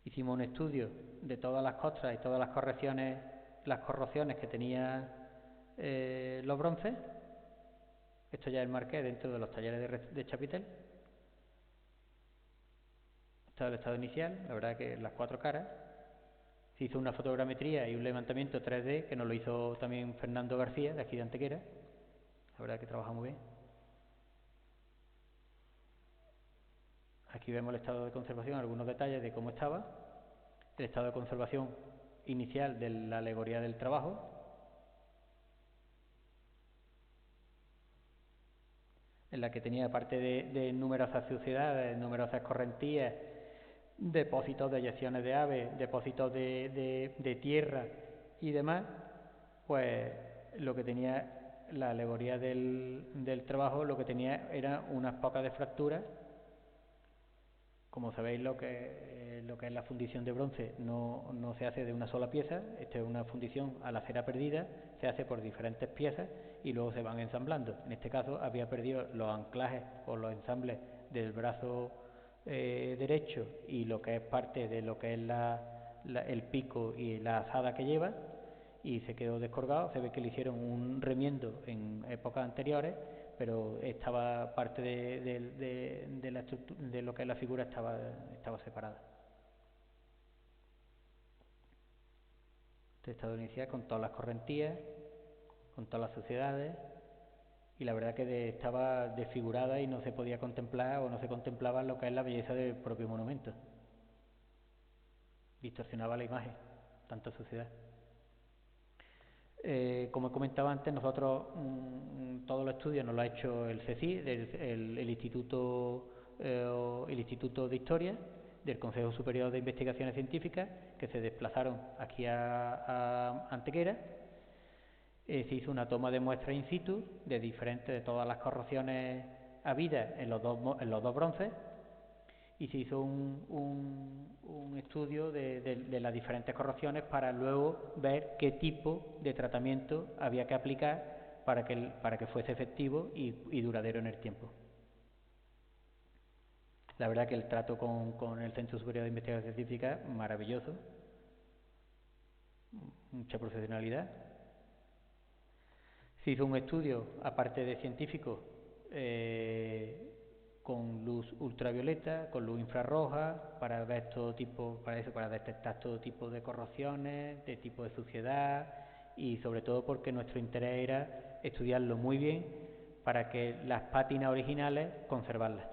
B: Hicimos un estudio de todas las costras y todas las corrosiones que tenía los bronces. Esto ya es el Marqués dentro de los talleres de Chapitel. Este es el estado inicial, la verdad que las 4 caras. Se hizo una fotogrametría y un levantamiento 3D que nos lo hizo también Fernando García, de aquí de Antequera. La verdad que trabaja muy bien. Aquí vemos el estado de conservación, algunos detalles de cómo estaba. El estado de conservación inicial de la alegoría del trabajo. En la que tenía, aparte de numerosas suciedades, numerosas correntías, depósitos de eyecciones de aves, depósitos de tierra y demás, pues lo que tenía la alegoría del trabajo, lo que tenía era unas pocas de fracturas. Como sabéis, lo que es la fundición de bronce no se hace de una sola pieza. Esta es una fundición a la cera perdida, se hace por diferentes piezas y luego se van ensamblando. En este caso había perdido los anclajes o los ensambles del brazo derecho y lo que es parte de lo que es el pico y la azada que lleva, y se quedó descolgado. Se ve que le hicieron un remiendo en épocas anteriores, pero estaba parte de la estructura, de lo que es la figura, estaba separada. Este estado inicial con todas las correntías, con todas las suciedades, y la verdad que estaba desfigurada y no se podía contemplar o no se contemplaba lo que es la belleza del propio monumento. Distorsionaba la imagen, tanta suciedad. Como he comentado antes, nosotros todos los estudios nos lo ha hecho el CSIC, el Instituto de Historia del Consejo Superior de Investigaciones Científicas, que se desplazaron aquí a Antequera. Se hizo una toma de muestras in situ de todas las corrosiones habidas en los dos bronces, y se hizo un estudio de las diferentes corrosiones para luego ver qué tipo de tratamiento había que aplicar para que fuese efectivo y duradero en el tiempo. La verdad que el trato con el Centro Superior de Investigación Científica, maravilloso, mucha profesionalidad. Se hizo un estudio, aparte de científico, con luz ultravioleta, con luz infrarroja, para ver para detectar todo tipo de corrosiones, de tipo de suciedad, y sobre todo porque nuestro interés era estudiarlo muy bien para que las pátinas originales conservarlas.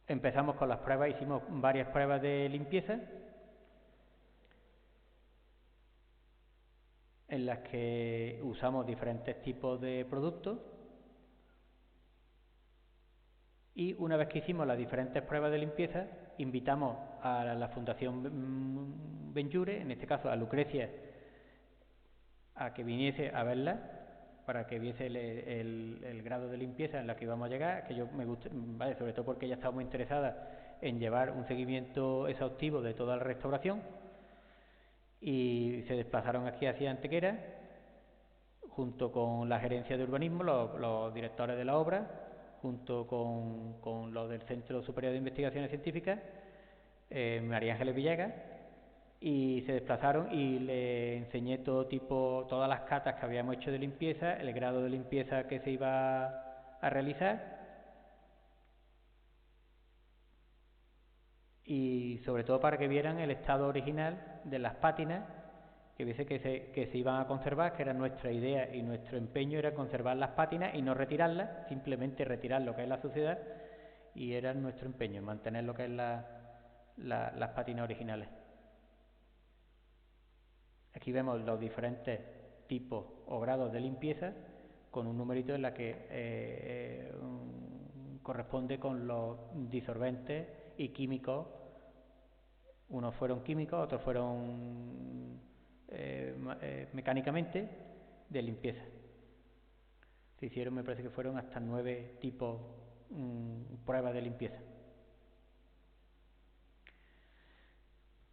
B: Empezamos con las pruebas, hicimos varias pruebas de limpieza en las que usamos diferentes tipos de productos, y una vez que hicimos las diferentes pruebas de limpieza, invitamos a la Fundación Benlliure, en este caso a Lucrecia, a que viniese a verla, para que viese el grado de limpieza en la que íbamos a llegar, que me gusta, ¿vale? Sobre todo porque ella estaba muy interesada en llevar un seguimiento exhaustivo de toda la restauración, y se desplazaron aquí hacia Antequera junto con la gerencia de urbanismo, los directores de la obra, junto con los del Centro Superior de Investigaciones Científicas, María Ángeles Villegas, y se desplazaron y le enseñé todas las catas que habíamos hecho de limpieza, el grado de limpieza que se iba a realizar, y sobre todo para que vieran el estado original de las pátinas, que viese que se iban a conservar, que era nuestra idea y nuestro empeño era conservar las pátinas y no retirarlas, simplemente retirar lo que es la suciedad, y era nuestro empeño, mantener lo que es las pátinas originales. Aquí vemos los diferentes tipos o grados de limpieza con un numerito en la que corresponde con los disolventes y químicos. Unos fueron químicos, otros fueron mecánicamente de limpieza. Se hicieron, me parece que fueron hasta 9 tipos pruebas de limpieza.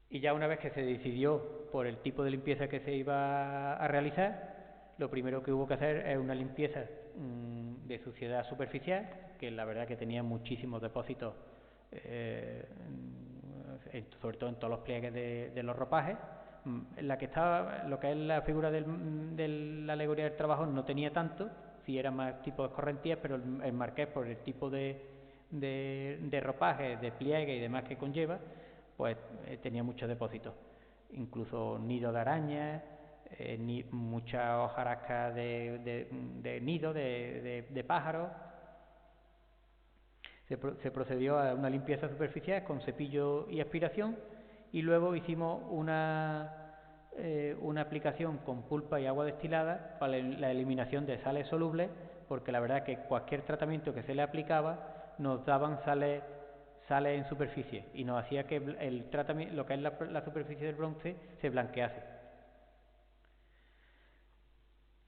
B: Y ya una vez que se decidió por el tipo de limpieza que se iba a realizar, lo primero que hubo que hacer es una limpieza de suciedad superficial, que la verdad que tenía muchísimos depósitos, sobre todo en todos los pliegues de los ropajes. En la que estaba, lo que es la figura de la alegoría del trabajo, no tenía tanto, sí era más tipo de escorrentías, pero el marqués, por el tipo de ropaje, de pliegue y demás que conlleva, pues tenía muchos depósitos, incluso nidos de arañas, muchas hojarascas de nido de pájaros. Se procedió a una limpieza superficial con cepillo y aspiración, y luego hicimos una aplicación con pulpa y agua destilada para la eliminación de sales solubles, porque la verdad que cualquier tratamiento que se le aplicaba nos daban sales en superficie y nos hacía que el tratamiento, lo que es la superficie del bronce, se blanquease.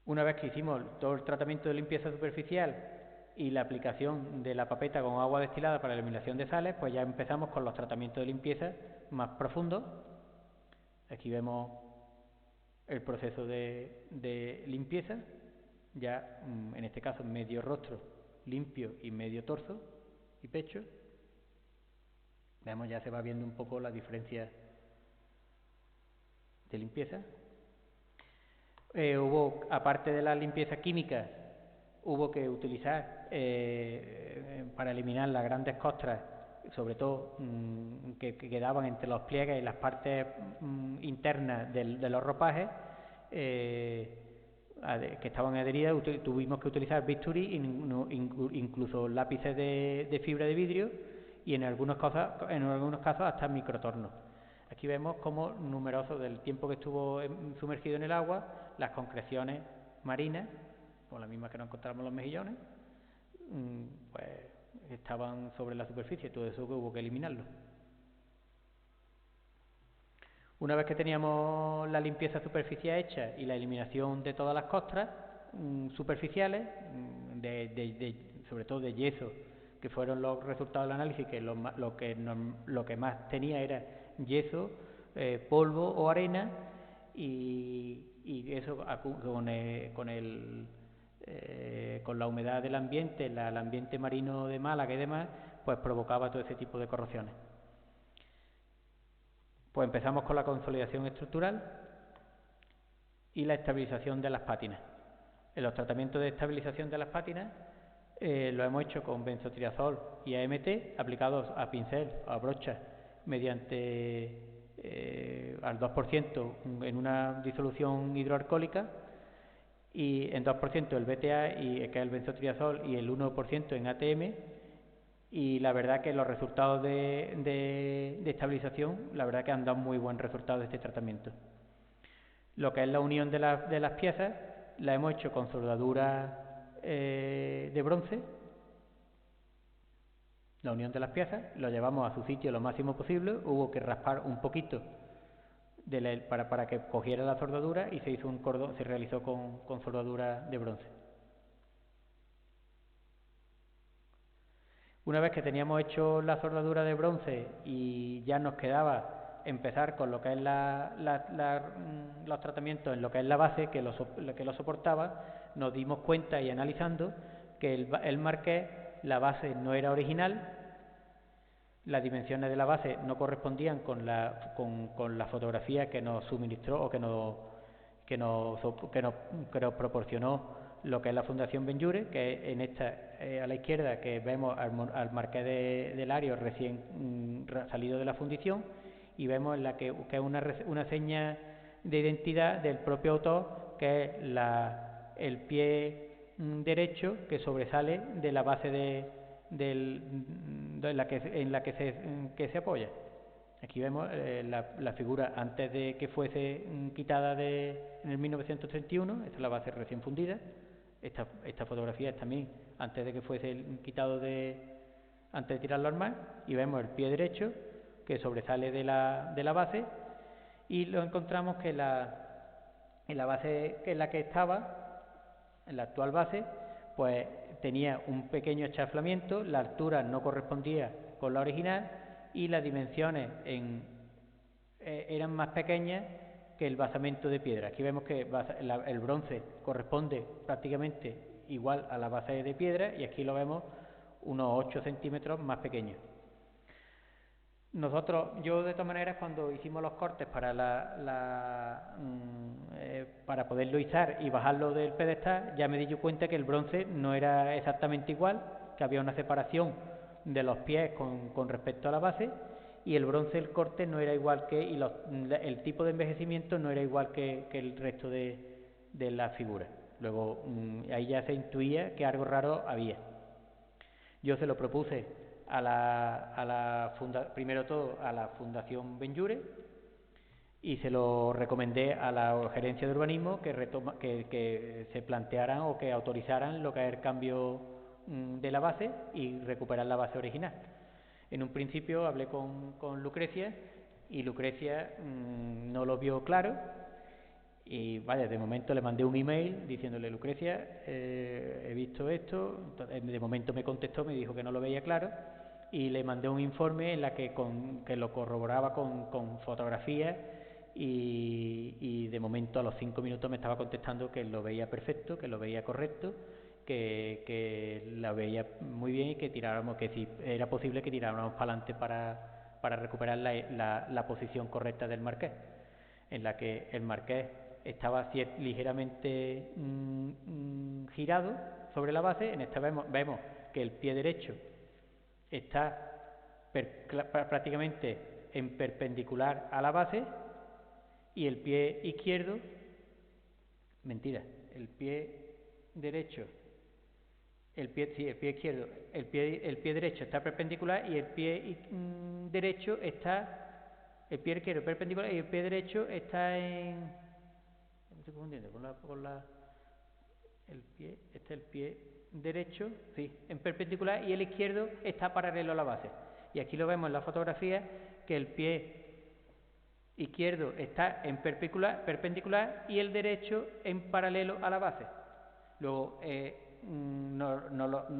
B: Una vez que hicimos todo el tratamiento de limpieza superficial y la aplicación de la papeta con agua destilada para la eliminación de sales, pues ya empezamos con los tratamientos de limpieza más profundos. Aquí vemos el proceso de limpieza, ya en este caso medio rostro limpio y medio torso y pecho. Veamos, ya se va viendo un poco la diferencia de limpieza. Aparte de la limpieza química, hubo que utilizar para eliminar las grandes costras, sobre todo que quedaban entre los pliegues y las partes internas de los ropajes, que estaban adheridas. Tuvimos que utilizar bisturí, incluso lápices de fibra de vidrio, y en algunos casos hasta microtornos. Aquí vemos cómo numeroso del tiempo que estuvo sumergido en el agua, las concreciones marinas, o las mismas que nos encontramos los mejillones, pues estaban sobre la superficie. Todo eso que hubo que eliminarlo. Una vez que teníamos la limpieza superficial hecha y la eliminación de todas las costras superficiales, sobre todo de yeso, que fueron los resultados del análisis, que lo que más tenía era yeso, polvo o arena, y eso con la humedad del ambiente, el ambiente marino de Málaga y demás, pues provocaba todo ese tipo de corrosiones. Pues empezamos con la consolidación estructural y la estabilización de las pátinas. En los tratamientos de estabilización de las pátinas lo hemos hecho con benzotriazol y AMT aplicados a pincel, a brocha, mediante al 2% en una disolución hidroalcohólica, y en 2% el BTA, que es el benzotriazol, y el 1% en ATM. Y la verdad que los resultados de estabilización, la verdad que han dado muy buen resultado de este tratamiento. Lo que es la unión de las piezas, la hemos hecho con soldadura de bronce. La unión de las piezas, lo llevamos a su sitio lo máximo posible, hubo que raspar un poquito para que cogiera la soldadura, y se hizo un cordón, se realizó con soldadura de bronce. Una vez que teníamos hecho la soldadura de bronce y ya nos quedaba empezar con lo que es los tratamientos en lo que es la base, que lo soportaba, nos dimos cuenta, y analizando, que el Marqués, la base no era original, las dimensiones de la base no correspondían con la fotografía que nos suministró o que nos proporcionó lo que es la Fundación Benlliure, que en esta a la izquierda, que vemos al Marqués de Lario recién salido de la fundición, y vemos en la que es una seña de identidad del propio autor, que es el pie derecho que sobresale de la base en la que se apoya. Aquí vemos la figura antes de que fuese quitada en el 1931, esta es la base recién fundida. Esta fotografía es también antes de que fuese quitado antes de tirarlo al mar, y vemos el pie derecho que sobresale de la base, y lo encontramos que en la base en la que estaba, en la actual base, pues tenía un pequeño achaflamiento, la altura no correspondía con la original, y las dimensiones eran más pequeñas que el basamento de piedra. Aquí vemos que el bronce corresponde prácticamente igual a la base de piedra, y aquí lo vemos unos 8 centímetros más pequeño. Yo de todas maneras, cuando hicimos los cortes para poderlo izar y bajarlo del pedestal, ya me di cuenta que el bronce no era exactamente igual, que había una separación de los pies con respecto a la base, y el bronce, el corte no era igual el tipo de envejecimiento no era igual que el resto de la figura. Luego ahí ya se intuía que algo raro había. Yo se lo propuse primero todo a la Fundación Benlliure, y se lo recomendé a la Gerencia de Urbanismo que se plantearan o que autorizaran lo que es el cambio de la base y recuperar la base original. En un principio hablé con Lucrecia, y Lucrecia no lo vio claro, y vaya, de momento le mandé un email diciéndole: Lucrecia, he visto esto. De momento me contestó, me dijo que no lo veía claro, y le mandé un informe en la que lo corroboraba con fotografías, y de momento a los 5 minutos me estaba contestando que lo veía perfecto, que lo veía correcto, que la veía muy bien, y que si era posible que tiráramos para adelante para recuperar la posición correcta del Marqués, en la que el Marqués estaba ligeramente girado sobre la base. En esta vemos que el pie derecho está prácticamente en perpendicular a la base, y el pie izquierdo, el pie derecho está perpendicular, y el pie derecho está, el pie izquierdo perpendicular, y el pie derecho está en, me estoy confundiendo el pie derecho, sí, en perpendicular, y el izquierdo está paralelo a la base. Y aquí lo vemos en la fotografía, que el pie izquierdo está en perpendicular y el derecho en paralelo a la base. Luego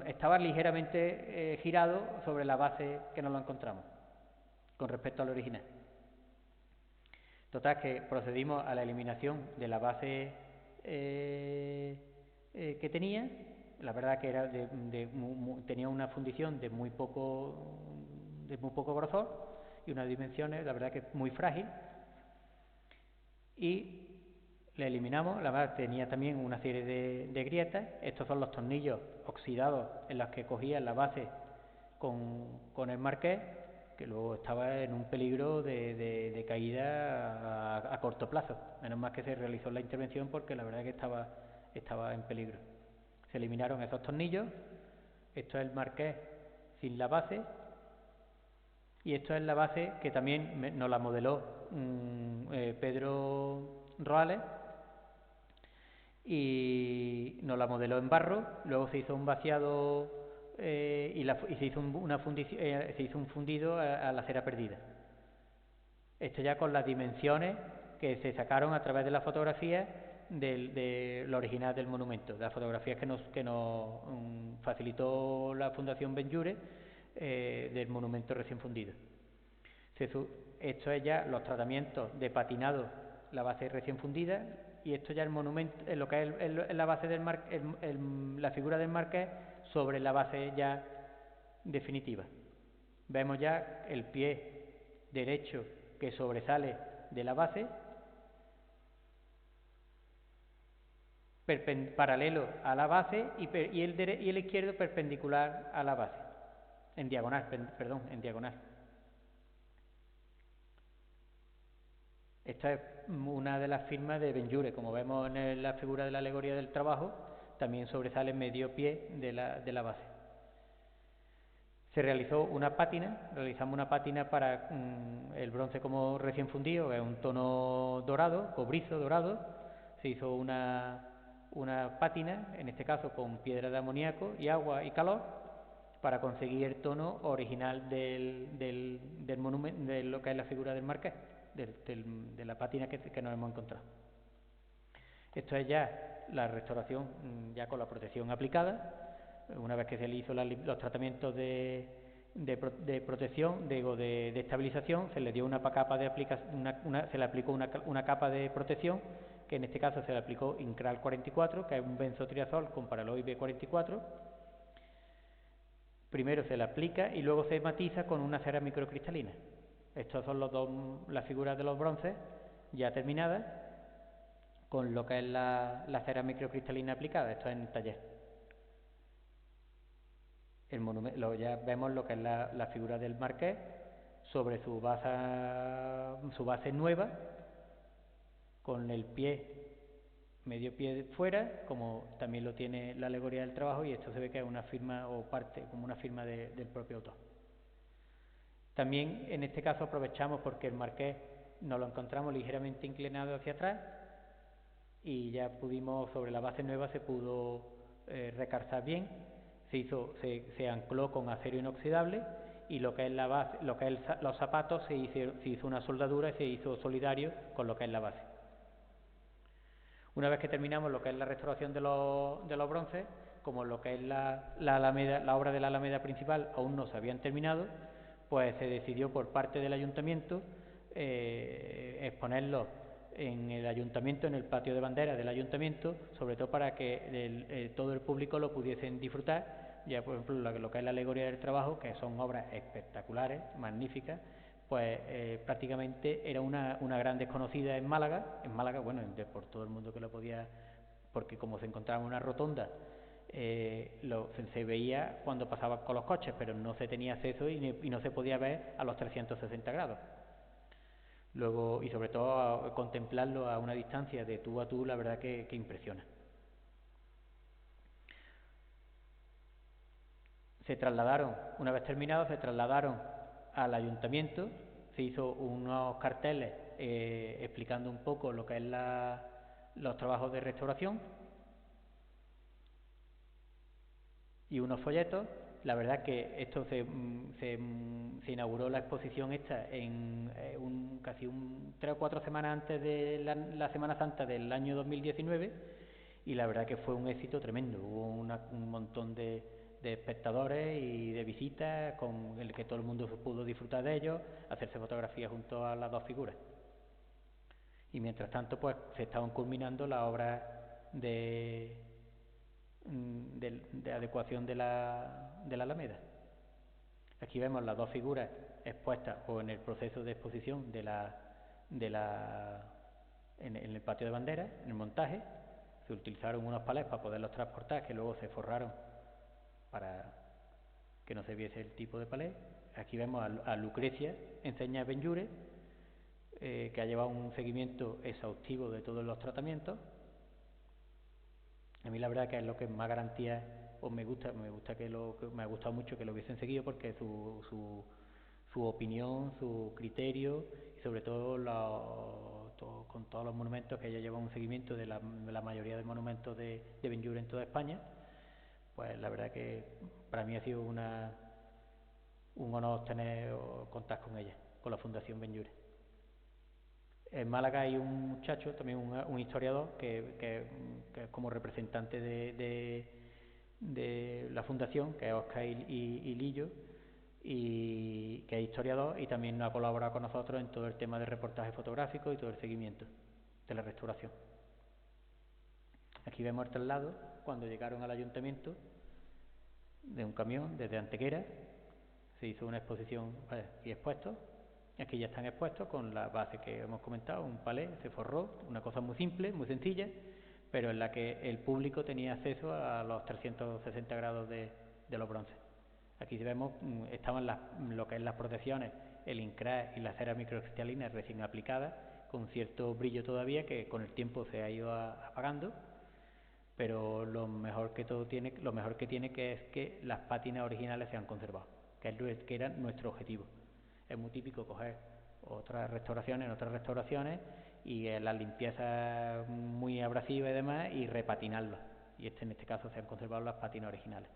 B: estaba ligeramente girado sobre la base que nos lo encontramos con respecto al original. Total, que procedimos a la eliminación de la base que tenía. La verdad que era tenía una fundición de muy poco grosor y unas dimensiones, la verdad que muy frágil. Y la eliminamos. La verdad tenía también una serie de grietas. Estos son los tornillos oxidados en los que cogía la base con el marqués, que luego estaba en un peligro de caída a corto plazo. Menos mal que se realizó la intervención, porque la verdad que estaba en peligro. Se eliminaron esos tornillos. Esto es el marqués sin la base, y esto es la base que también nos la modeló Pedro Roales, y nos la modeló en barro. Luego se hizo un vaciado y se hizo un fundido a la cera perdida. Esto ya con las dimensiones que se sacaron a través de la fotografía de la original del monumento, de las fotografías que nos facilitó la Fundación Benlliure del monumento recién fundido. Esto es ya los tratamientos de patinado, la base recién fundida, y esto ya el monumento, lo que es la base del la figura del marqués sobre la base ya definitiva. Vemos ya el pie derecho que sobresale de la base, paralelo a la base, y el izquierdo perpendicular a la base, en diagonal, en diagonal. Esta es una de las firmas de Benlliure. Como vemos en la figura de la alegoría del trabajo, también sobresale medio pie de la base. Se realizó realizamos una pátina para el bronce como recién fundido, es un tono dorado, cobrizo dorado. Se hizo una pátina, en este caso con piedra de amoníaco y agua y calor, para conseguir el tono original del monumento, de lo que es la figura del marqués, de la pátina que nos hemos encontrado. Esto es ya la restauración, ya con la protección aplicada. Una vez que se le hizo los tratamientos de protección, de estabilización, se le dio una capa se le aplicó una capa de protección, que en este caso se le aplicó Incral 44, que es un benzotriazol con Paraloid B44. Primero se le aplica y luego se matiza con una cera microcristalina. Estos son las figuras de los bronces ya terminadas, con lo que es la cera microcristalina aplicada. Esto es en el taller. Ya vemos lo que es la figura del marqués sobre su base nueva, con el medio pie fuera, como también lo tiene la alegoría del trabajo, y esto se ve que es una firma o parte, como una firma del propio autor. También en este caso aprovechamos porque el marqués nos lo encontramos ligeramente inclinado hacia atrás, y ya pudimos, sobre la base nueva se pudo recarzar bien. Se ancló con acero inoxidable, y lo que es la base, los zapatos, se hizo una soldadura y se hizo solidario con lo que es la base. Una vez que terminamos lo que es la restauración de los bronces, como lo que es la Alameda, la obra de la Alameda principal aún no se habían terminado, pues se decidió por parte del ayuntamiento exponerlos en el ayuntamiento, en el patio de banderas del ayuntamiento, sobre todo para que todo el público lo pudiesen disfrutar. Ya, por ejemplo, lo que es la alegoría del trabajo, que son obras espectaculares, magníficas, pues prácticamente era una gran desconocida en Málaga, bueno, por todo el mundo que lo podía, porque como se encontraba en una rotonda, se veía cuando pasaba con los coches, pero no se tenía acceso y no se podía ver a los 360 grados. Luego, y sobre todo contemplarlo a una distancia de tú a tú, la verdad que impresiona. Una vez terminado, se trasladaron al ayuntamiento, se hizo unos carteles explicando un poco lo que es los trabajos de restauración, y unos folletos. La verdad que esto se inauguró la exposición esta en casi 3 o 4 semanas antes de la Semana Santa del año 2019, y la verdad que fue un éxito tremendo. Hubo un montón de espectadores y de visitas con el que todo el mundo pudo disfrutar de ellos, hacerse fotografías junto a las dos figuras. Y mientras tanto pues se estaban culminando las obras de adecuación de la Alameda. Aquí vemos las dos figuras expuestas o en el proceso de exposición en el patio de banderas, en el montaje. Se utilizaron unos palés para poderlos transportar, que luego se forraron para que no se viese el tipo de palé. Aquí vemos a Lucrecia Enseña Benlliure, que ha llevado un seguimiento exhaustivo de todos los tratamientos. A mí la verdad que es lo que más garantía me gusta que me ha gustado mucho que lo hubiesen seguido, porque su opinión, su criterio y sobre todo con todos los monumentos, que ella lleva un seguimiento de la mayoría de monumentos de Benlliure en toda España, pues la verdad que para mí ha sido un honor contar con ella, con la Fundación Benlliure. En Málaga hay un muchacho, también un historiador, que es como representante de la fundación, que es Óscar Lillo, y que es historiador y también ha colaborado con nosotros en todo el tema de reportaje fotográfico y todo el seguimiento de la restauración. Aquí vemos el traslado cuando llegaron al ayuntamiento de un camión desde Antequera. Se hizo una exposición y expuestos. Aquí ya están expuestos con la base que hemos comentado, un palé, se forró, una cosa muy simple, muy sencilla, pero en la que el público tenía acceso a los 360 grados de los bronces. Aquí vemos, estaban lo que es las protecciones, el INCRA y la cera microcristalina recién aplicadas, con cierto brillo todavía que con el tiempo se ha ido apagando, pero lo mejor que tiene que es que las pátinas originales se han conservado, que era nuestro objetivo. Es muy típico coger otras restauraciones y la limpieza muy abrasiva y demás y repatinarlo, y en este caso se han conservado las pátinas originales.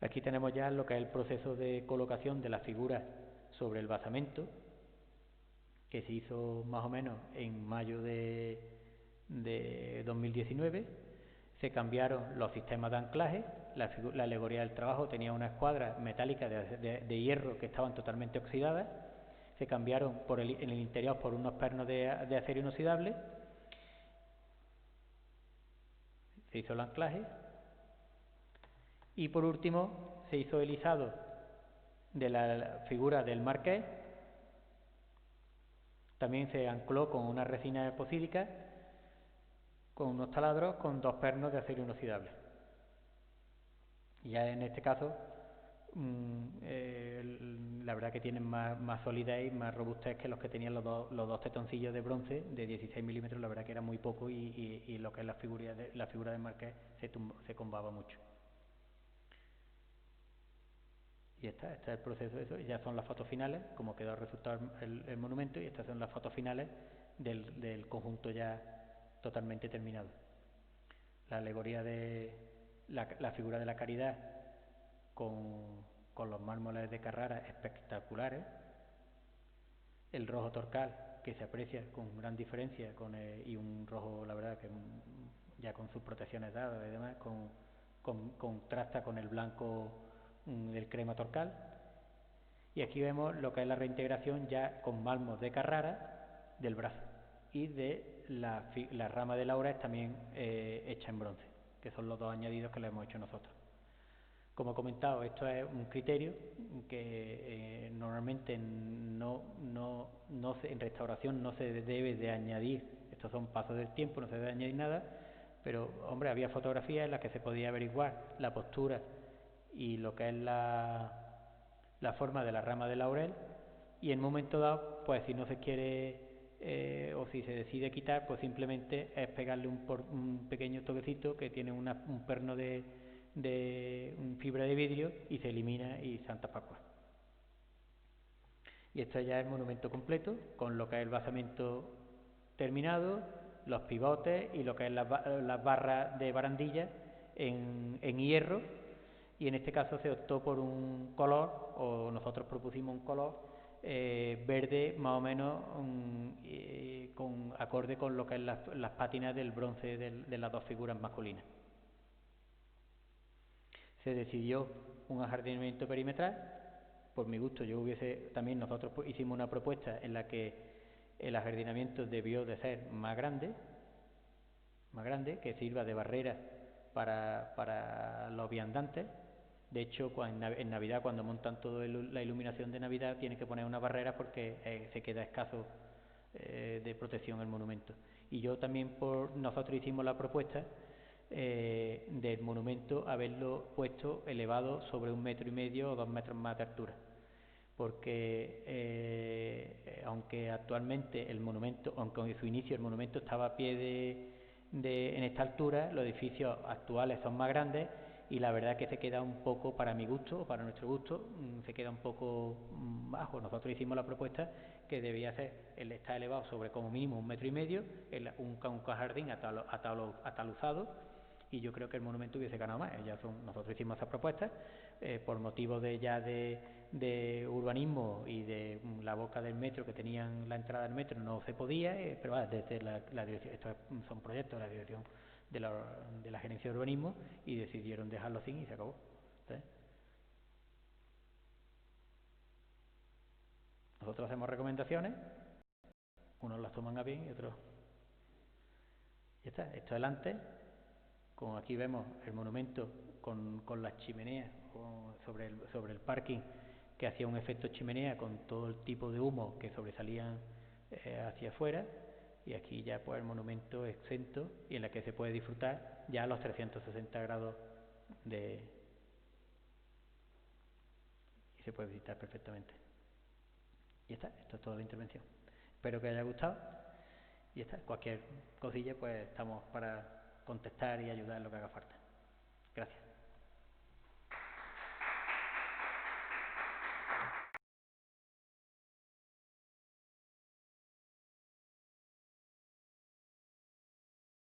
B: Aquí tenemos ya lo que es el proceso de colocación de las figuras sobre el basamento, que se hizo más o menos en mayo de 2019. Se cambiaron los sistemas de anclaje. La alegoría del trabajo tenía una escuadra metálica de hierro que estaban totalmente oxidadas. Se cambiaron en el interior por unos pernos de acero inoxidable. Se hizo el anclaje. Y por último se hizo el izado de la figura del marqués. También se ancló con una resina epocídica, con unos taladros, con dos pernos de acero inoxidable. Y ya en este caso la verdad que tienen más solidez y más robustez que los que tenían los dos tetoncillos de bronce de 16 milímetros. La verdad que era muy poco y lo que es la figura de marqués se combaba mucho. Y este es el proceso de eso. Y ya son las fotos finales, como quedó resultado el monumento, y estas son las fotos finales del conjunto ya totalmente terminado. La alegoría de la figura de la Caridad con los mármoles de Carrara espectaculares, el rojo torcal que se aprecia con gran diferencia y un rojo, la verdad, que ya con sus protecciones dadas y demás, contrasta con el blanco del crema torcal. Y aquí vemos lo que es la reintegración ya con mármol de Carrara del brazo y de la rama de laurel también hecha en bronce, que son los dos añadidos que le hemos hecho nosotros. Como he comentado, esto es un criterio que normalmente en restauración no se debe de añadir. Estos son pasos del tiempo, no se debe añadir nada, pero hombre, había fotografías en las que se podía averiguar la postura y lo que es la forma de la rama de laurel, y en un momento dado, pues si no se quiere o si se decide quitar, pues simplemente es pegarle un pequeño toquecito que tiene un perno de fibra de vidrio y se elimina y Santa Pascua. Y esto ya es el monumento completo, con lo que es el basamento terminado, los pivotes y lo que es las barras de barandilla en hierro. Y en este caso se optó por un color, o nosotros propusimos un color verde más o menos acorde con lo que es las pátinas del bronce de las dos figuras masculinas. Se decidió un ajardinamiento perimetral. Por mi gusto, nosotros hicimos una propuesta en la que el ajardinamiento debió de ser más grande, que sirva de barrera para los viandantes. De hecho, en Navidad, cuando montan toda la iluminación de Navidad, tienen que poner una barrera porque se queda escaso de protección el monumento. Y nosotros hicimos la propuesta del monumento haberlo puesto elevado sobre 1,5 metros o 2 metros más de altura, porque aunque actualmente aunque en su inicio el monumento estaba a pie en esta altura, los edificios actuales son más grandes y la verdad que se queda un poco, para mi gusto o para nuestro gusto, se queda un poco bajo. Nosotros hicimos la propuesta que debía ser, está elevado sobre como mínimo 1,5 metros, un jardín ataluzado, y yo creo que el monumento hubiese ganado más. Nosotros hicimos esa propuesta por motivos de urbanismo y de la boca del metro, que tenían la entrada del metro, no se podía, pero desde la dirección, estos son proyectos de la dirección de la gerencia de urbanismo, y decidieron dejarlo así y se acabó. ¿Sabes? Nosotros hacemos recomendaciones, unos las toman a bien y otros. Ya está, esto adelante. Como aquí vemos el monumento con las chimeneas sobre el parking, que hacía un efecto chimenea con todo el tipo de humo que sobresalían hacia afuera, y aquí ya pues el monumento exento y en la que se puede disfrutar ya a los 360 grados y se puede visitar perfectamente. Y ya está, esto es toda la intervención. Espero que haya gustado y ya está. Cualquier cosilla pues estamos para contestar y ayudar en lo que haga falta. Gracias.